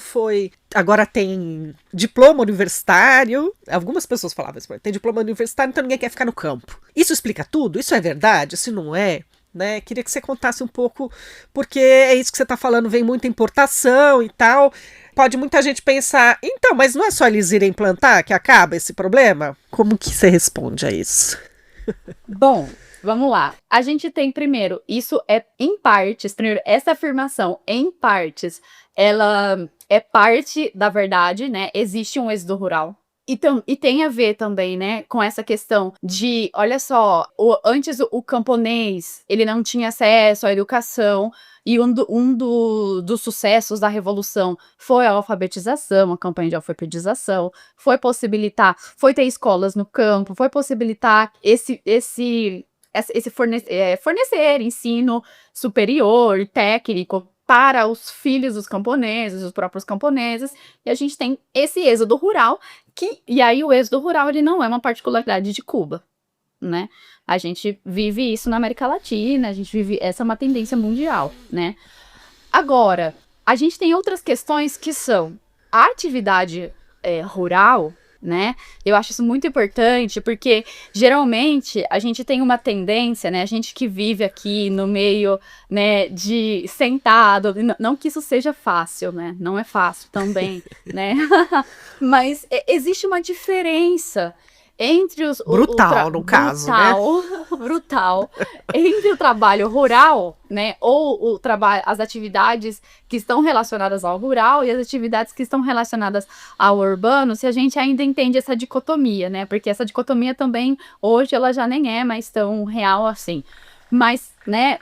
agora tem diploma universitário, algumas pessoas falavam isso, tem diploma universitário, então ninguém quer ficar no campo. Isso explica tudo? Isso é verdade? Isso não é? Né? Queria que você contasse um pouco, porque é isso que você está falando, vem muita importação e tal. Pode muita gente pensar, então, mas não é só eles irem plantar que acaba esse problema? Como que você responde a isso?
Bom, vamos lá. A gente tem, primeiro, isso é em partes, primeiro, essa afirmação, em partes, ela é parte da verdade, né? Existe um êxodo rural. E tem a ver também, né, com essa questão de, olha só, antes o camponês, ele não tinha acesso à educação, e um dos sucessos da Revolução foi a alfabetização, a campanha de alfabetização, foi ter escolas no campo, foi possibilitar fornecer ensino superior, técnico, para os filhos dos camponeses, os próprios camponeses, e a gente tem esse êxodo rural, e aí o êxodo rural ele não é uma particularidade de Cuba, né? A gente vive isso na América Latina, essa é uma tendência mundial, né? Agora, a gente tem outras questões que são a atividade rural, né? Eu acho isso muito importante, porque geralmente a gente tem uma tendência, né? A gente que vive aqui no meio, né, de sentado, não que isso seja fácil, né? Não é fácil também, né? Mas existe uma diferença entre os...
Brutal, no caso, né?
Brutal. Entre o trabalho rural, né, ou o trabalho, as atividades que estão relacionadas ao rural e as atividades que estão relacionadas ao urbano, se a gente ainda entende essa dicotomia, né, porque essa dicotomia também, hoje, ela já nem é mais tão real assim. Mas, né,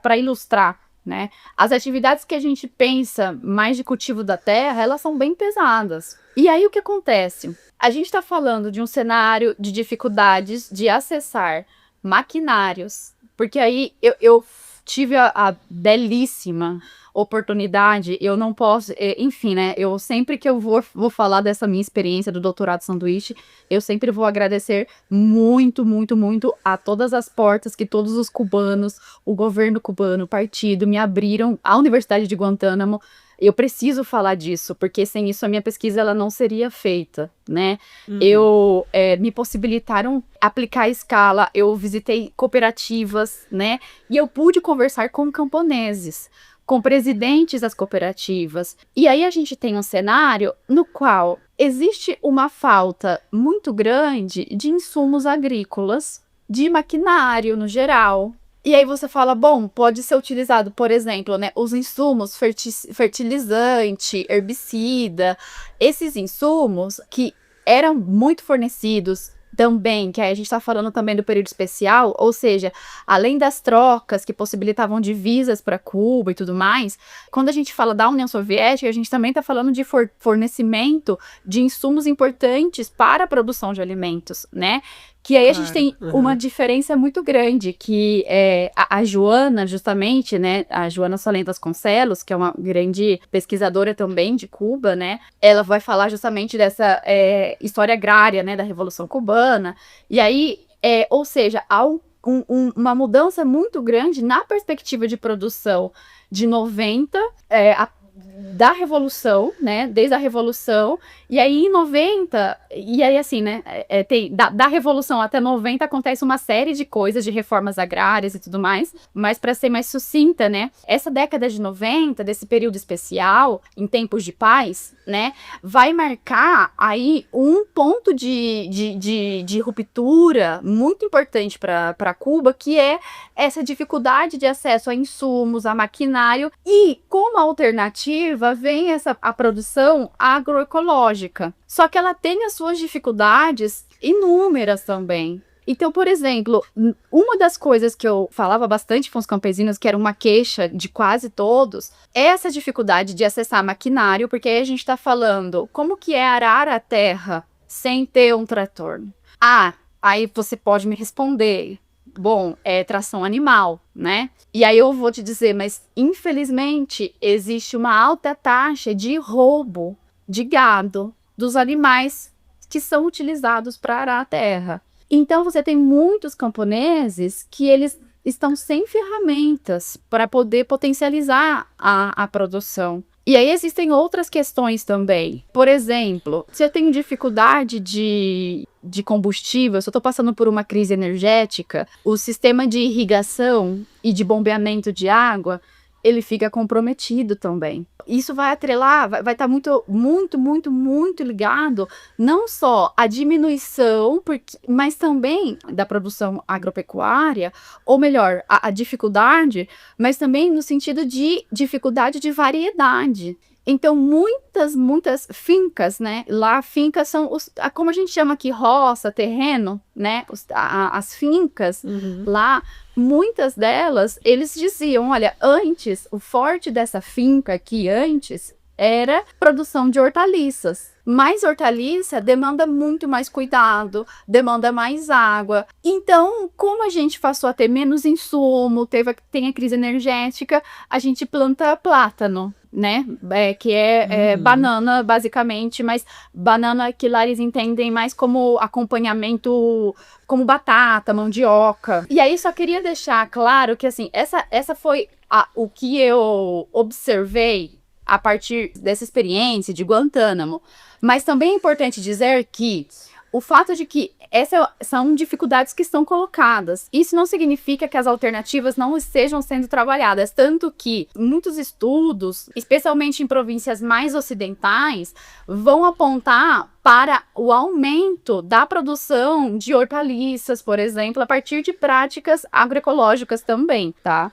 para ilustrar, né, as atividades que a gente pensa mais de cultivo da terra, elas são bem pesadas. E aí o que acontece? A gente está falando de um cenário de dificuldades de acessar maquinários, porque aí eu tive a belíssima oportunidade, eu não posso, enfim, né, eu sempre que eu vou falar dessa minha experiência do doutorado sanduíche, eu sempre vou agradecer muito, muito, muito a todas as portas que todos os cubanos, o governo cubano, o partido, me abriram, a Universidade de Guantánamo. Eu preciso falar disso, porque sem isso a minha pesquisa ela não seria feita, né? Me possibilitaram aplicar a escala, eu visitei cooperativas, né? E eu pude conversar com camponeses, com presidentes das cooperativas. E aí a gente tem um cenário no qual existe uma falta muito grande de insumos agrícolas, de maquinário no geral. E aí você fala, bom, pode ser utilizado, por exemplo, né, os insumos fertilizante, herbicida, esses insumos que eram muito fornecidos também, que aí a gente está falando também do período especial, ou seja, além das trocas que possibilitavam divisas para Cuba e tudo mais, quando a gente fala da União Soviética, a gente também está falando de fornecimento de insumos importantes para a produção de alimentos, né? Que aí a gente tem uma diferença muito grande, que a Joana, justamente, né, a Joana Salem Vasconcelos, que é uma grande pesquisadora também de Cuba, né, ela vai falar justamente dessa história agrária, né, da Revolução Cubana, e aí, ou seja, há uma mudança muito grande na perspectiva de produção de 90, da Revolução, né? Desde a Revolução. E aí, em 90, e aí assim, né? Da Revolução até 90 acontece uma série de coisas, de reformas agrárias e tudo mais. Mas para ser mais sucinta, né? Essa década de 90, desse período especial, em tempos de paz, né? Vai marcar aí um ponto de ruptura muito importante para Cuba, que é essa dificuldade de acesso a insumos, a maquinário, e como alternativa vem a produção agroecológica. Só que ela tem as suas dificuldades inúmeras também. Então, por exemplo, uma das coisas que eu falava bastante com os campesinos, que era uma queixa de quase todos, é essa dificuldade de acessar maquinário, porque aí a gente está falando como que é arar a terra sem ter um trator. Aí você pode me responder, bom, é tração animal, né? E aí eu vou te dizer, mas infelizmente existe uma alta taxa de roubo de gado dos animais que são utilizados para arar a terra. Então você tem muitos camponeses que eles estão sem ferramentas para poder potencializar a produção. E aí existem outras questões também. Por exemplo, se eu tenho dificuldade de combustível, se eu estou passando por uma crise energética, o sistema de irrigação e de bombeamento de água, ele fica comprometido também. Isso vai atrelar, vai estar muito ligado não só à diminuição, mas também da produção agropecuária, ou melhor, a dificuldade, mas também no sentido de dificuldade de variedade. Então, muitas fincas, né? Lá, fincas são, como a gente chama aqui, roça, terreno, né? As fincas, lá, muitas delas, eles diziam, olha, antes, o forte dessa finca aqui antes era produção de hortaliças. Mas hortaliça demanda muito mais cuidado, demanda mais água. Então, como a gente passou a ter menos insumo, tem a crise energética, a gente planta plátano, né? Que é banana, basicamente, mas banana que lá eles entendem mais como acompanhamento, como batata, mandioca. E aí, só queria deixar claro que, assim, essa foi o que eu observei a partir dessa experiência de Guantánamo. Mas também é importante dizer que o fato de que essas são dificuldades que estão colocadas. Isso não significa que as alternativas não estejam sendo trabalhadas. Tanto que muitos estudos, especialmente em províncias mais ocidentais, vão apontar para o aumento da produção de hortaliças, por exemplo, a partir de práticas agroecológicas também, tá?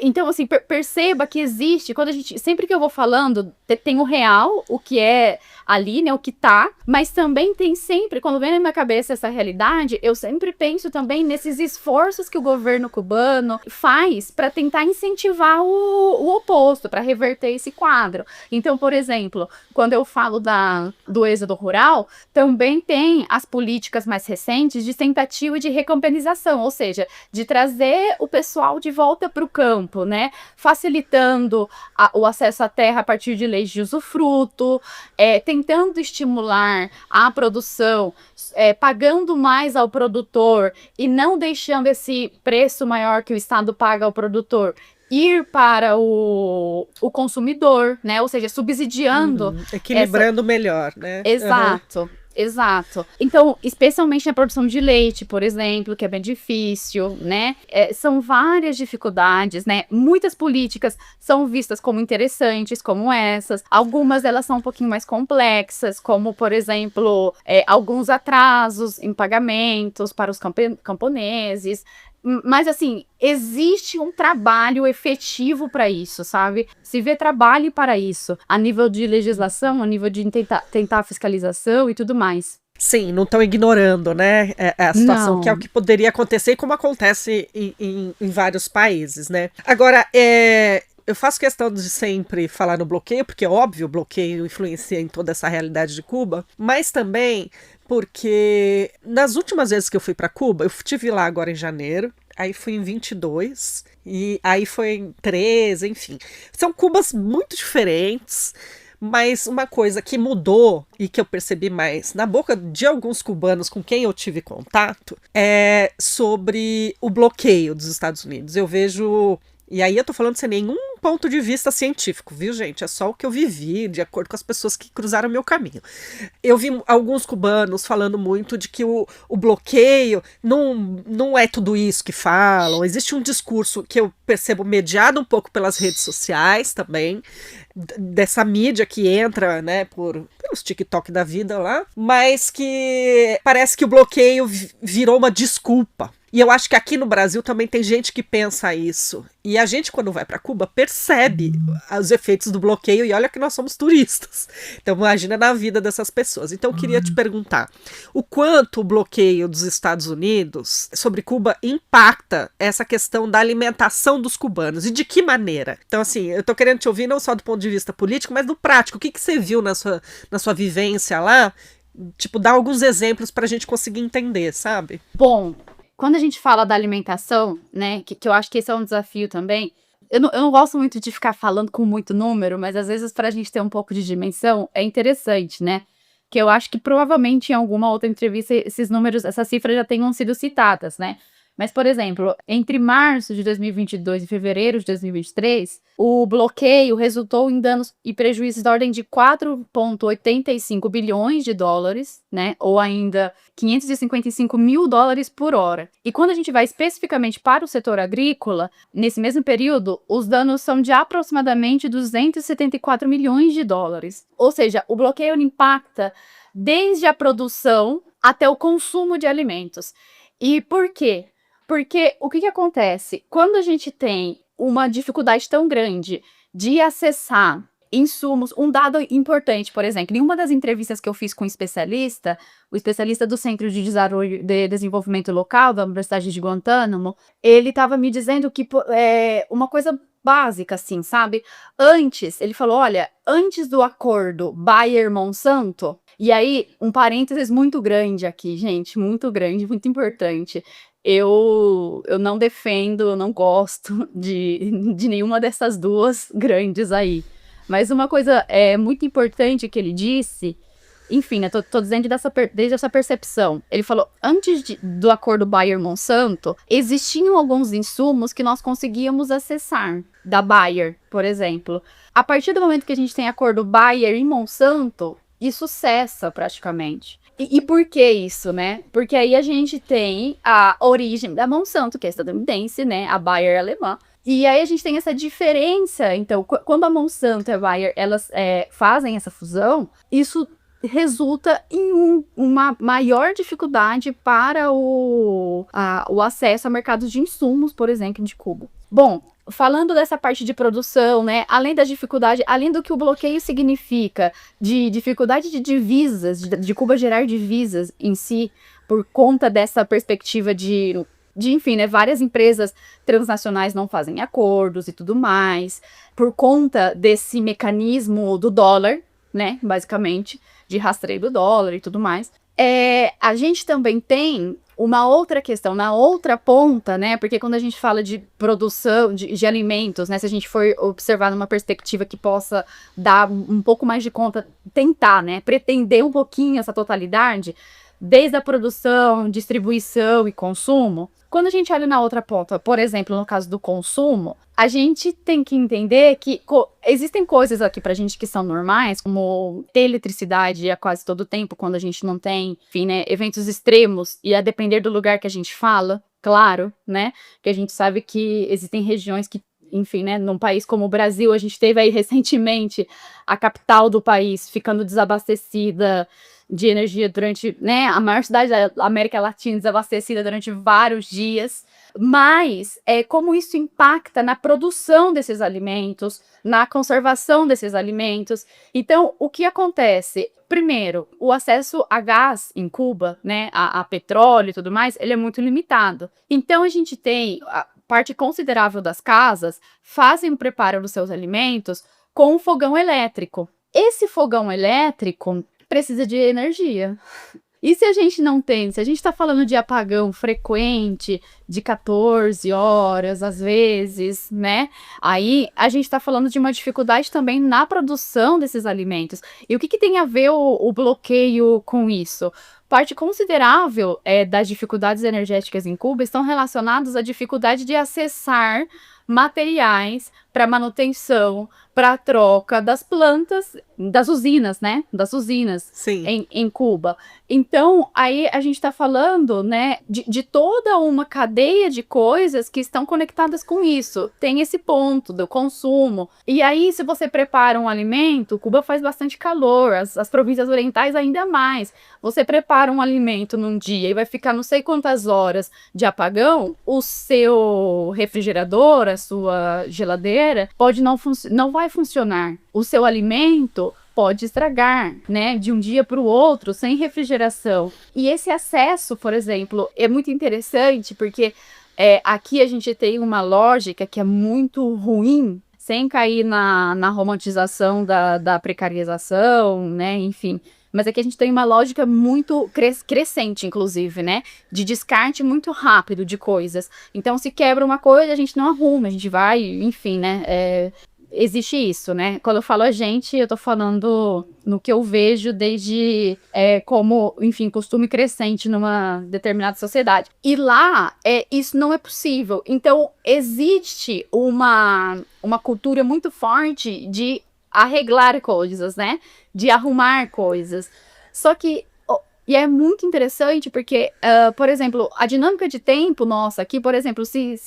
Então, assim, perceba que existe, sempre que eu vou falando, tem o real, o que é ali, né, o que tá, mas também tem sempre, quando vem na minha cabeça essa realidade, eu sempre penso também nesses esforços que o governo cubano faz para tentar incentivar o oposto, para reverter esse quadro. Então, por exemplo, quando eu falo do êxodo rural, também tem as políticas mais recentes de tentativa de recampanização, ou seja, de trazer o pessoal de volta para o campo, né, facilitando o acesso à terra a partir de leis de usufruto, tentando estimular a produção, pagando mais ao produtor e não deixando esse preço maior que o Estado paga ao produtor ir para o consumidor, né? Ou seja, subsidiando.
Equilibrando melhor, né?
Exato. Exato. Então, especialmente na produção de leite, por exemplo, que é bem difícil, né? São várias dificuldades, né? Muitas políticas são vistas como interessantes, como essas. Algumas, elas são um pouquinho mais complexas, como, por exemplo, alguns atrasos em pagamentos para os camponeses. Mas, assim, existe um trabalho efetivo para isso, sabe? Se vê trabalho para isso, a nível de legislação, a nível de tentar fiscalização e tudo mais.
Sim, não estão ignorando, né, a situação,
Não.
que é o que poderia acontecer e como acontece em vários países, né? Agora, eu faço questão de sempre falar no bloqueio, porque, óbvio, o bloqueio influencia em toda essa realidade de Cuba, mas também porque nas últimas vezes que eu fui para Cuba, eu estive lá agora em janeiro, aí fui em 22, e aí foi em 13, enfim. São Cubas muito diferentes, mas uma coisa que mudou e que eu percebi mais na boca de alguns cubanos com quem eu tive contato é sobre o bloqueio dos Estados Unidos. Eu vejo... E aí eu tô falando sem nenhum ponto de vista científico, viu, gente? É só o que eu vivi, de acordo com as pessoas que cruzaram meu caminho. Eu vi alguns cubanos falando muito de que o bloqueio não é tudo isso que falam. Existe um discurso que eu percebo mediado um pouco pelas redes sociais também, dessa mídia que entra, né, pelos TikTok da vida lá, mas que parece que o bloqueio virou uma desculpa. E eu acho que aqui no Brasil também tem gente que pensa isso. E a gente, quando vai para Cuba, percebe os efeitos do bloqueio, e olha que nós somos turistas. Então imagina na vida dessas pessoas. Então eu queria te perguntar, o quanto o bloqueio dos Estados Unidos sobre Cuba impacta essa questão da alimentação dos cubanos, e de que maneira? Então assim, eu tô querendo te ouvir não só do ponto de vista político, mas do prático. O que você viu na sua vivência lá? Tipo, dá alguns exemplos pra gente conseguir entender, sabe?
Bom, quando a gente fala da alimentação, né, que eu acho que esse é um desafio também, eu não gosto muito de ficar falando com muito número, mas às vezes para a gente ter um pouco de dimensão é interessante, né? Que eu acho que provavelmente em alguma outra entrevista esses números, essas cifras já tenham sido citadas, né? Mas, por exemplo, entre março de 2022 e fevereiro de 2023, o bloqueio resultou em danos e prejuízos da ordem de 4,85 bilhões de dólares, né? Ou ainda 555 mil dólares por hora. E quando a gente vai especificamente para o setor agrícola, nesse mesmo período, os danos são de aproximadamente 274 milhões de dólares. Ou seja, o bloqueio impacta desde a produção até o consumo de alimentos. E por quê? Porque o que acontece? Quando a gente tem uma dificuldade tão grande de acessar insumos, um dado importante, por exemplo, em uma das entrevistas que eu fiz com um especialista, o especialista do Centro de Desenvolvimento Local da Universidade de Guantánamo, ele estava me dizendo que uma coisa básica, assim, sabe? Antes, ele falou, olha, antes do acordo Bayer-Monsanto, e aí, um parênteses muito grande aqui, gente, muito grande, muito importante. Eu não defendo, eu não gosto de nenhuma dessas duas grandes aí. Mas uma coisa muito importante que ele disse, enfim, né, tô dizendo desde essa percepção. Ele falou, antes do acordo Bayer-Monsanto, existiam alguns insumos que nós conseguíamos acessar, da Bayer, por exemplo. A partir do momento que a gente tem acordo Bayer e Monsanto, isso cessa praticamente. E por que isso, né? Porque aí a gente tem a origem da Monsanto, que é estadunidense, né? A Bayer é alemã. E aí a gente tem essa diferença. Então, quando a Monsanto e a Bayer, elas fazem essa fusão, isso resulta em uma maior dificuldade para o acesso a mercados de insumos, por exemplo, de Cuba. Bom, falando dessa parte de produção, né, além da dificuldade, além do que o bloqueio significa, de dificuldade de divisas, de Cuba gerar divisas em si, por conta dessa perspectiva de enfim, né, várias empresas transnacionais não fazem acordos e tudo mais, por conta desse mecanismo do dólar, né, basicamente, de rastreio do dólar e tudo mais. A gente também tem uma outra questão, na outra ponta, né, porque quando a gente fala de produção de alimentos, né, se a gente for observar numa perspectiva que possa dar um pouco mais de conta, tentar, né, pretender um pouquinho essa totalidade, desde a produção, distribuição e consumo, quando a gente olha na outra ponta, por exemplo, no caso do consumo, a gente tem que entender que existem coisas aqui pra gente que são normais, como ter eletricidade a quase todo tempo, quando a gente não tem, enfim, né, eventos extremos, e a depender do lugar que a gente fala, claro, né, que a gente sabe que existem regiões que, enfim, né, num país como o Brasil, a gente teve aí recentemente a capital do país ficando desabastecida de energia durante, né, a maior cidade da América Latina desabastecida durante vários dias, mas como isso impacta na produção desses alimentos, na conservação desses alimentos. Então, o que acontece? Primeiro, o acesso a gás em Cuba, né, a petróleo e tudo mais, ele é muito limitado. Então, a gente tem a parte considerável das casas fazem o preparo dos seus alimentos com um fogão elétrico. Esse fogão elétrico precisa de energia. E se a gente não tem, se a gente está falando de apagão frequente, de 14 horas, às vezes, né? Aí a gente está falando de uma dificuldade também na produção desses alimentos. E o que tem a ver o bloqueio com isso? Parte considerável das dificuldades energéticas em Cuba estão relacionadas à dificuldade de acessar materiais para manutenção, para troca das plantas, das usinas, né? Das usinas
Sim.
em Cuba. Então, aí a gente está falando, né, de toda uma cadeia de coisas que estão conectadas com isso. Tem esse ponto do consumo. E aí, se você prepara um alimento, Cuba faz bastante calor, as províncias orientais ainda mais. Você prepara um alimento num dia e vai ficar não sei quantas horas de apagão, o seu refrigerador, a sua geladeira, não vai funcionar. O seu alimento pode estragar, né, de um dia para o outro, sem refrigeração. E esse acesso, por exemplo, é muito interessante, porque aqui a gente tem uma lógica que é muito ruim, sem cair na romantização da precarização, né, enfim. Mas aqui a gente tem uma lógica muito crescente, inclusive, né? De descarte muito rápido de coisas. Então, se quebra uma coisa, a gente não arruma, a gente vai, enfim, né? Existe isso, né? Quando eu falo a gente, eu tô falando no que eu vejo desde como, enfim, costume crescente numa determinada sociedade. E lá, isso não é possível. Então, existe uma cultura muito forte de arreglar coisas, né? De arrumar coisas. Só que, e é muito interessante porque, por exemplo, a dinâmica de tempo nossa aqui, por exemplo, se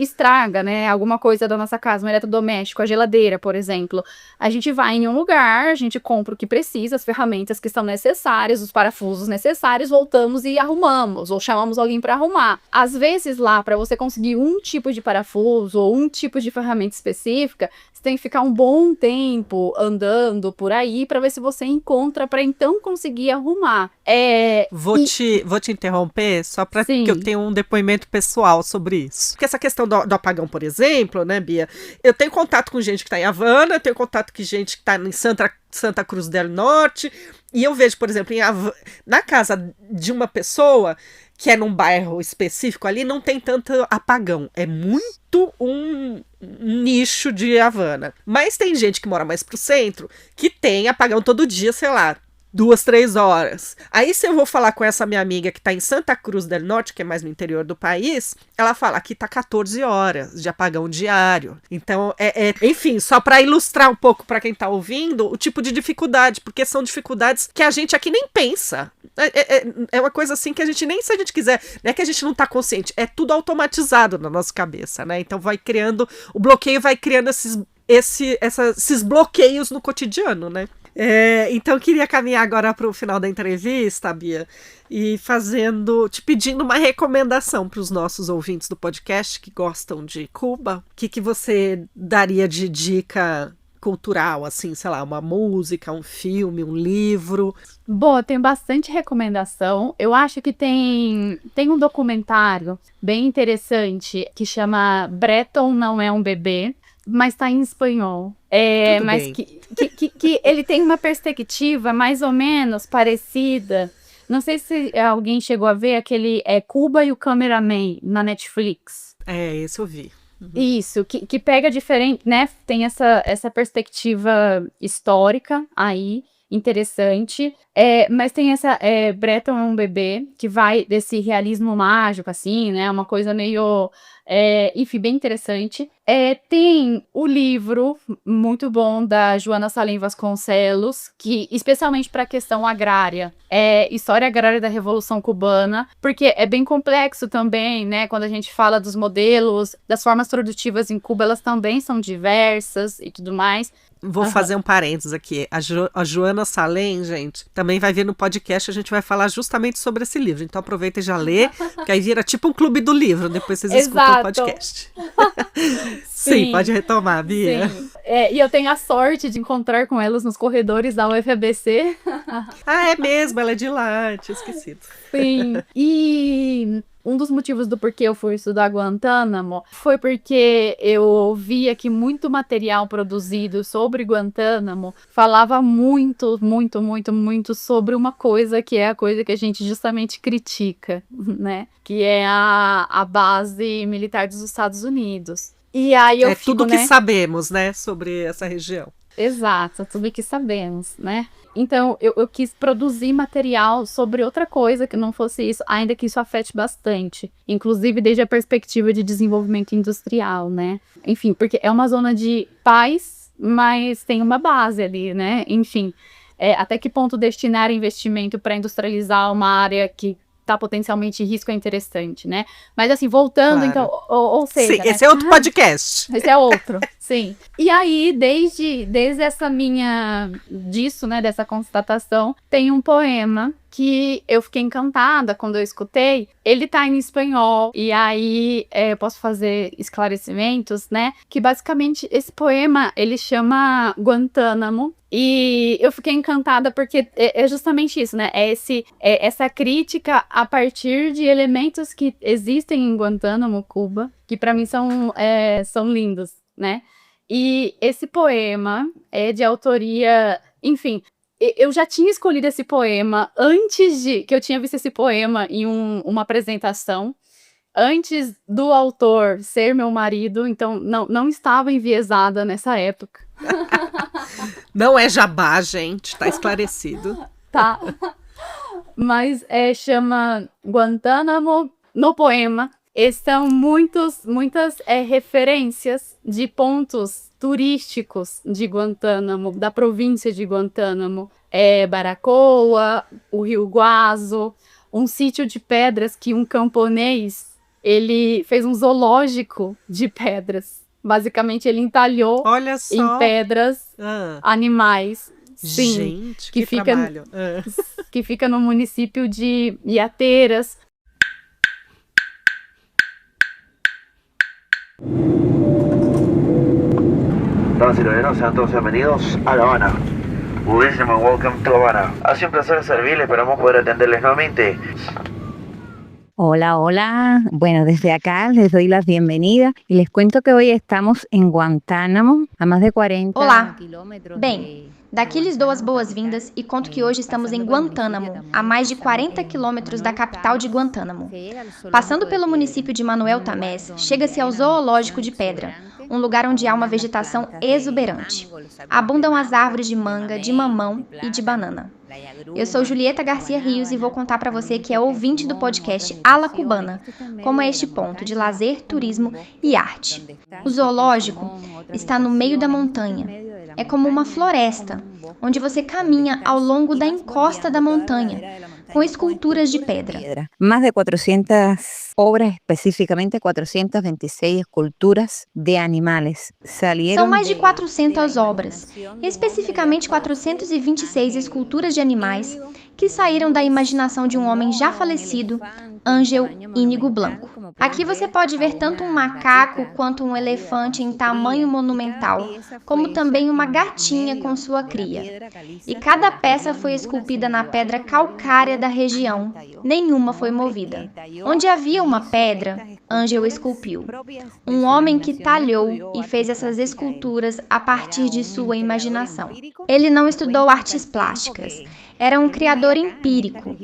estraga, né, alguma coisa da nossa casa, um eletrodoméstico, a geladeira, por exemplo, a gente vai em um lugar, a gente compra o que precisa, as ferramentas que estão necessárias, os parafusos necessários, voltamos e arrumamos, ou chamamos alguém para arrumar. Às vezes lá, para você conseguir um tipo de parafuso ou um tipo de ferramenta específica, você tem que ficar um bom tempo andando por aí para ver se você encontra, para então conseguir arrumar.
Vou te interromper só para que eu tenha um depoimento pessoal sobre isso. Porque essa questão do apagão, por exemplo, né, Bia? Eu tenho contato com gente que está em Havana, eu tenho contato com gente que está em Santa Cruz del Norte, e eu vejo, por exemplo, na casa de uma pessoa que é num bairro específico ali, não tem tanto apagão. É muito um nicho de Havana. Mas tem gente que mora mais pro centro, que tem apagão todo dia, sei lá, 2, 3 horas. Aí se eu vou falar com essa minha amiga que tá em Santa Cruz del Norte, que é mais no interior do país, ela fala que tá 14 horas de apagão diário. Então, enfim, só para ilustrar um pouco para quem tá ouvindo, o tipo de dificuldade, porque são dificuldades que a gente aqui nem pensa. É uma coisa assim que a gente nem, se a gente quiser, não é que a gente não tá consciente, é tudo automatizado na nossa cabeça, né? Então vai criando, o bloqueio vai criando esses bloqueios no cotidiano, né? Então eu queria caminhar agora para o final da entrevista, Bia, e te pedindo uma recomendação para os nossos ouvintes do podcast que gostam de Cuba. O que você daria de dica cultural, assim, sei lá, uma música, um filme, um livro?
Bom, tem bastante recomendação. Eu acho que tem um documentário bem interessante que chama Breton Não É um Bebê, mas tá em espanhol. Mas que ele tem uma perspectiva mais ou menos parecida. Não sei se alguém chegou a ver aquele Cuba e o Cameraman na Netflix.
Esse eu vi. Uhum.
Isso, que pega diferente, né? Tem essa perspectiva histórica aí, interessante. Mas tem essa Breton é um Bebê, que vai desse realismo mágico, assim, né? Uma coisa meio... enfim, bem interessante. Tem o livro muito bom da Joana Salim Vasconcelos, que especialmente para a questão agrária, História Agrária da Revolução Cubana, porque é bem complexo também, né? Quando a gente fala dos modelos, das formas produtivas em Cuba, elas também são diversas e tudo mais.
Vou fazer um parênteses aqui. A Joana Salem, gente, também vai vir no podcast, a gente vai falar justamente sobre esse livro. Então aproveita e já lê, que aí vira tipo um clube do livro, depois vocês escutam o podcast. Sim, pode retomar, Bia.
Sim. E eu tenho a sorte de encontrar com elas nos corredores da UFABC.
É mesmo, ela é de lá, tinha esquecido.
Sim, e... um dos motivos do porquê eu fui estudar Guantánamo foi porque eu via que muito material produzido sobre Guantánamo falava muito, muito, muito, muito sobre uma coisa que é a coisa que a gente justamente critica, né? Que é a base militar dos Estados Unidos. E aí eu fico,
tudo que sabemos, né, sobre essa região.
Exato, tudo que sabemos, né? Então, eu quis produzir material sobre outra coisa que não fosse isso, ainda que isso afete bastante. Inclusive, desde a perspectiva de desenvolvimento industrial, né? Enfim, porque é uma zona de paz, mas tem uma base ali, né? Enfim, até que ponto destinar investimento para industrializar uma área que tá potencialmente em risco é interessante, né? Mas assim, voltando,
Claro.
então, ou seja...
Sim,
né?
esse é outro podcast.
Esse é outro, sim. E aí, desde essa disso, né, dessa constatação, tem um poema que eu fiquei encantada quando eu escutei. Ele tá em espanhol, e aí eu posso fazer esclarecimentos, né? Que basicamente esse poema, ele chama Guantánamo, e eu fiquei encantada porque é justamente isso, né? Essa crítica a partir de elementos que existem em Guantánamo, Cuba, que para mim são lindos, né? E esse poema é de autoria, enfim, eu já tinha escolhido esse poema antes de que eu tinha visto esse poema em uma apresentação, antes do autor ser meu marido, então não estava enviesada nessa época.
Não é jabá, gente, tá esclarecido.
Tá. Mas chama Guantánamo no poema. E são muitas referências de pontos turísticos de Guantánamo, da província de Guantánamo. Baracoa, o Rio Guazo, um sítio de pedras que um camponês, ele fez um zoológico de pedras. Basicamente, ele entalhou
Olha só.
em pedras animais. Sim,
Gente,
que
que
fica,
trabalho.
que fica no município de Iateiras.
Damas y caballeros, sean todos bienvenidos a La Habana. Budísimo and welcome to Habana. Ha sido un placer servirles, esperamos poder atenderles nuevamente.
Hola, hola. Bueno, desde acá les doy la bienvenida y les cuento que hoy estamos en Guantánamo, a más de 40
Olá.
quilômetros.
Bem, daqui lhes dou as boas-vindas e conto que hoje estamos em Guantánamo, a mais de 40 quilômetros da capital de Guantánamo. Passando pelo município de Manuel Tamés, chega-se ao Zoológico de Pedra, um lugar onde há uma vegetação exuberante. Abundam as árvores de manga, de mamão e de banana. Eu sou Julieta Garcia Rios e vou contar para você que é ouvinte do podcast Ala Cubana, como é este ponto de lazer, turismo e arte. O zoológico está no meio da montanha. É como uma floresta, onde você caminha ao longo da encosta da montanha, com esculturas de pedra.
Más de 400 obras, específicamente 426 esculturas de animales.
São mais de 400 obras, especificamente 426 esculturas de animais que saíram da imaginação de um homem já falecido, Ángel Íñigo Blanco. Aqui você pode ver tanto um macaco quanto um elefante em tamanho monumental, como também uma gatinha com sua cria. E cada peça foi esculpida na pedra calcária da região, nenhuma foi movida. Onde havia uma pedra, Ángel esculpiu. Um homem que talhou e fez essas esculturas a partir de sua imaginação. Ele não estudou artes plásticas, era um criador empírico.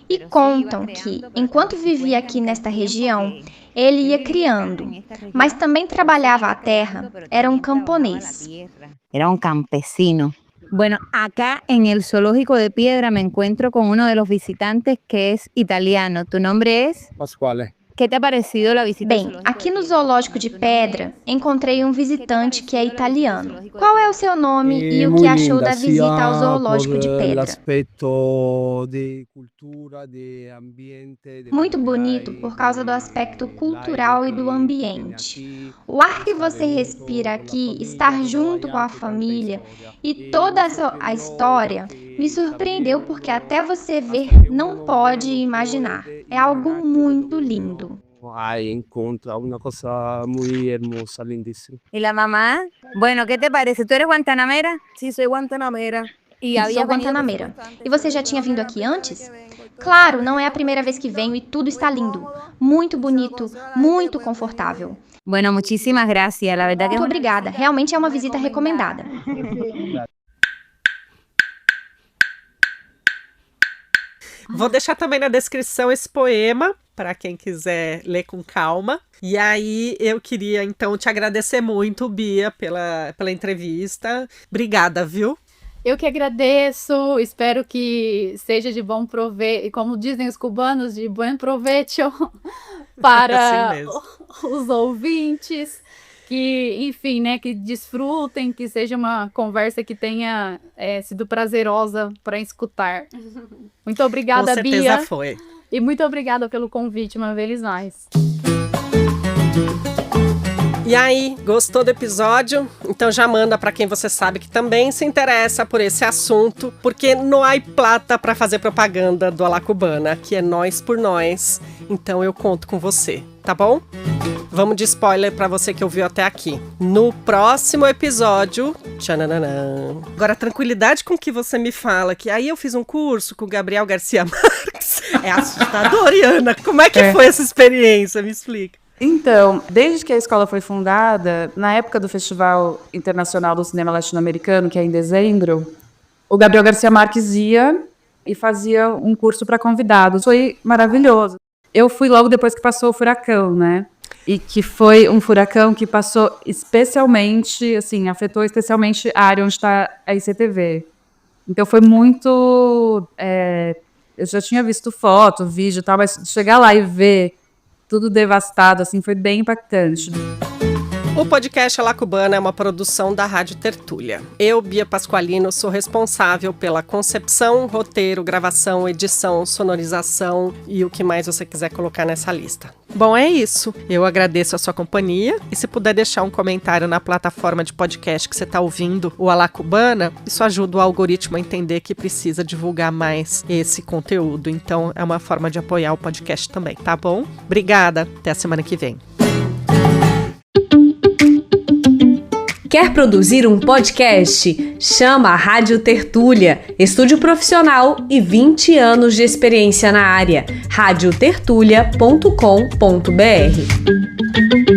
E contam que, enquanto vivia aqui nesta região, ele ia criando, mas também trabalhava a terra, era um camponês.
Era un campesino. Bueno, acá en el Zoológico de Piedra me encuentro con uno de los visitantes que es italiano. ¿Tu nombre es?
Pasquale.
¿Qué te ha parecido la visita?
Bem, aqui no Zoológico de Pedra, encontrei um visitante que é italiano. Qual é o seu nome e o que achou da visita ao Zoológico de Pedra? Muito bonito por causa do aspecto cultural e do ambiente. O ar que você respira aqui, estar junto com a família e toda a história me surpreendeu porque até você ver não pode imaginar. É algo muito lindo.
Encontra una cosa muy hermosa, lindísima.
¿Y la mamá? Bueno, ¿qué te parece? ¿Tú eres guantanamera?
Sí, soy guantanamera.
Sou guantanamera. E você já tinha vindo aqui antes? Claro, não é a primeira vez que venho e tudo está lindo. Muito bonito, muito confortável.
Bueno, muchísimas gracias. La verdad que
Muito obrigada. Realmente é uma visita recomendada.
Vou deixar também na descrição esse poema para quem quiser ler com calma. E aí, eu queria, então, te agradecer muito, Bia, pela entrevista. Obrigada, viu?
Eu que agradeço, espero que seja de bom proveito, e como dizem os cubanos, de bom proveito para os ouvintes, que, enfim, né, que desfrutem, que seja uma conversa que tenha sido prazerosa para escutar. Muito obrigada, Bia. Com certeza
foi.
E muito obrigada pelo convite uma vez mais.
E aí, gostou do episódio? Então já manda para quem você sabe que também se interessa por esse assunto, porque não há plata para fazer propaganda do A La Cubana, que é nós por nós. Então eu conto com você, tá bom? Vamos de spoiler para você que ouviu até aqui. No próximo episódio, tchananã. Agora, a tranquilidade com que você me fala que aí eu fiz um curso com o Gabriel Garcia Marques é assustador, Iana. Como é que foi essa experiência? Me explica.
Então, desde que a escola foi fundada, na época do Festival Internacional do Cinema Latino-Americano, que é em dezembro, o Gabriel Garcia Marques ia e fazia um curso para convidados. Foi maravilhoso. Eu fui logo depois que passou o furacão, né? E que foi um furacão que passou especialmente, assim, afetou especialmente a área onde está a ICTV. Então foi muito... eu já tinha visto foto, vídeo e tal, mas chegar lá e ver tudo devastado, assim, foi bem impactante.
O podcast A La Cubana é uma produção da Rádio Tertúlia. Eu, Bia Pasqualino, sou responsável pela concepção, roteiro, gravação, edição, sonorização e o que mais você quiser colocar nessa lista. Bom, é isso. Eu agradeço a sua companhia e se puder deixar um comentário na plataforma de podcast que você está ouvindo, o A La Cubana, isso ajuda o algoritmo a entender que precisa divulgar mais esse conteúdo. Então, é uma forma de apoiar o podcast também, tá bom? Obrigada. Até a semana que vem.
Quer produzir um podcast? Chama a Rádio Tertúlia, estúdio profissional e 20 anos de experiência na área. radiotertulia.com.br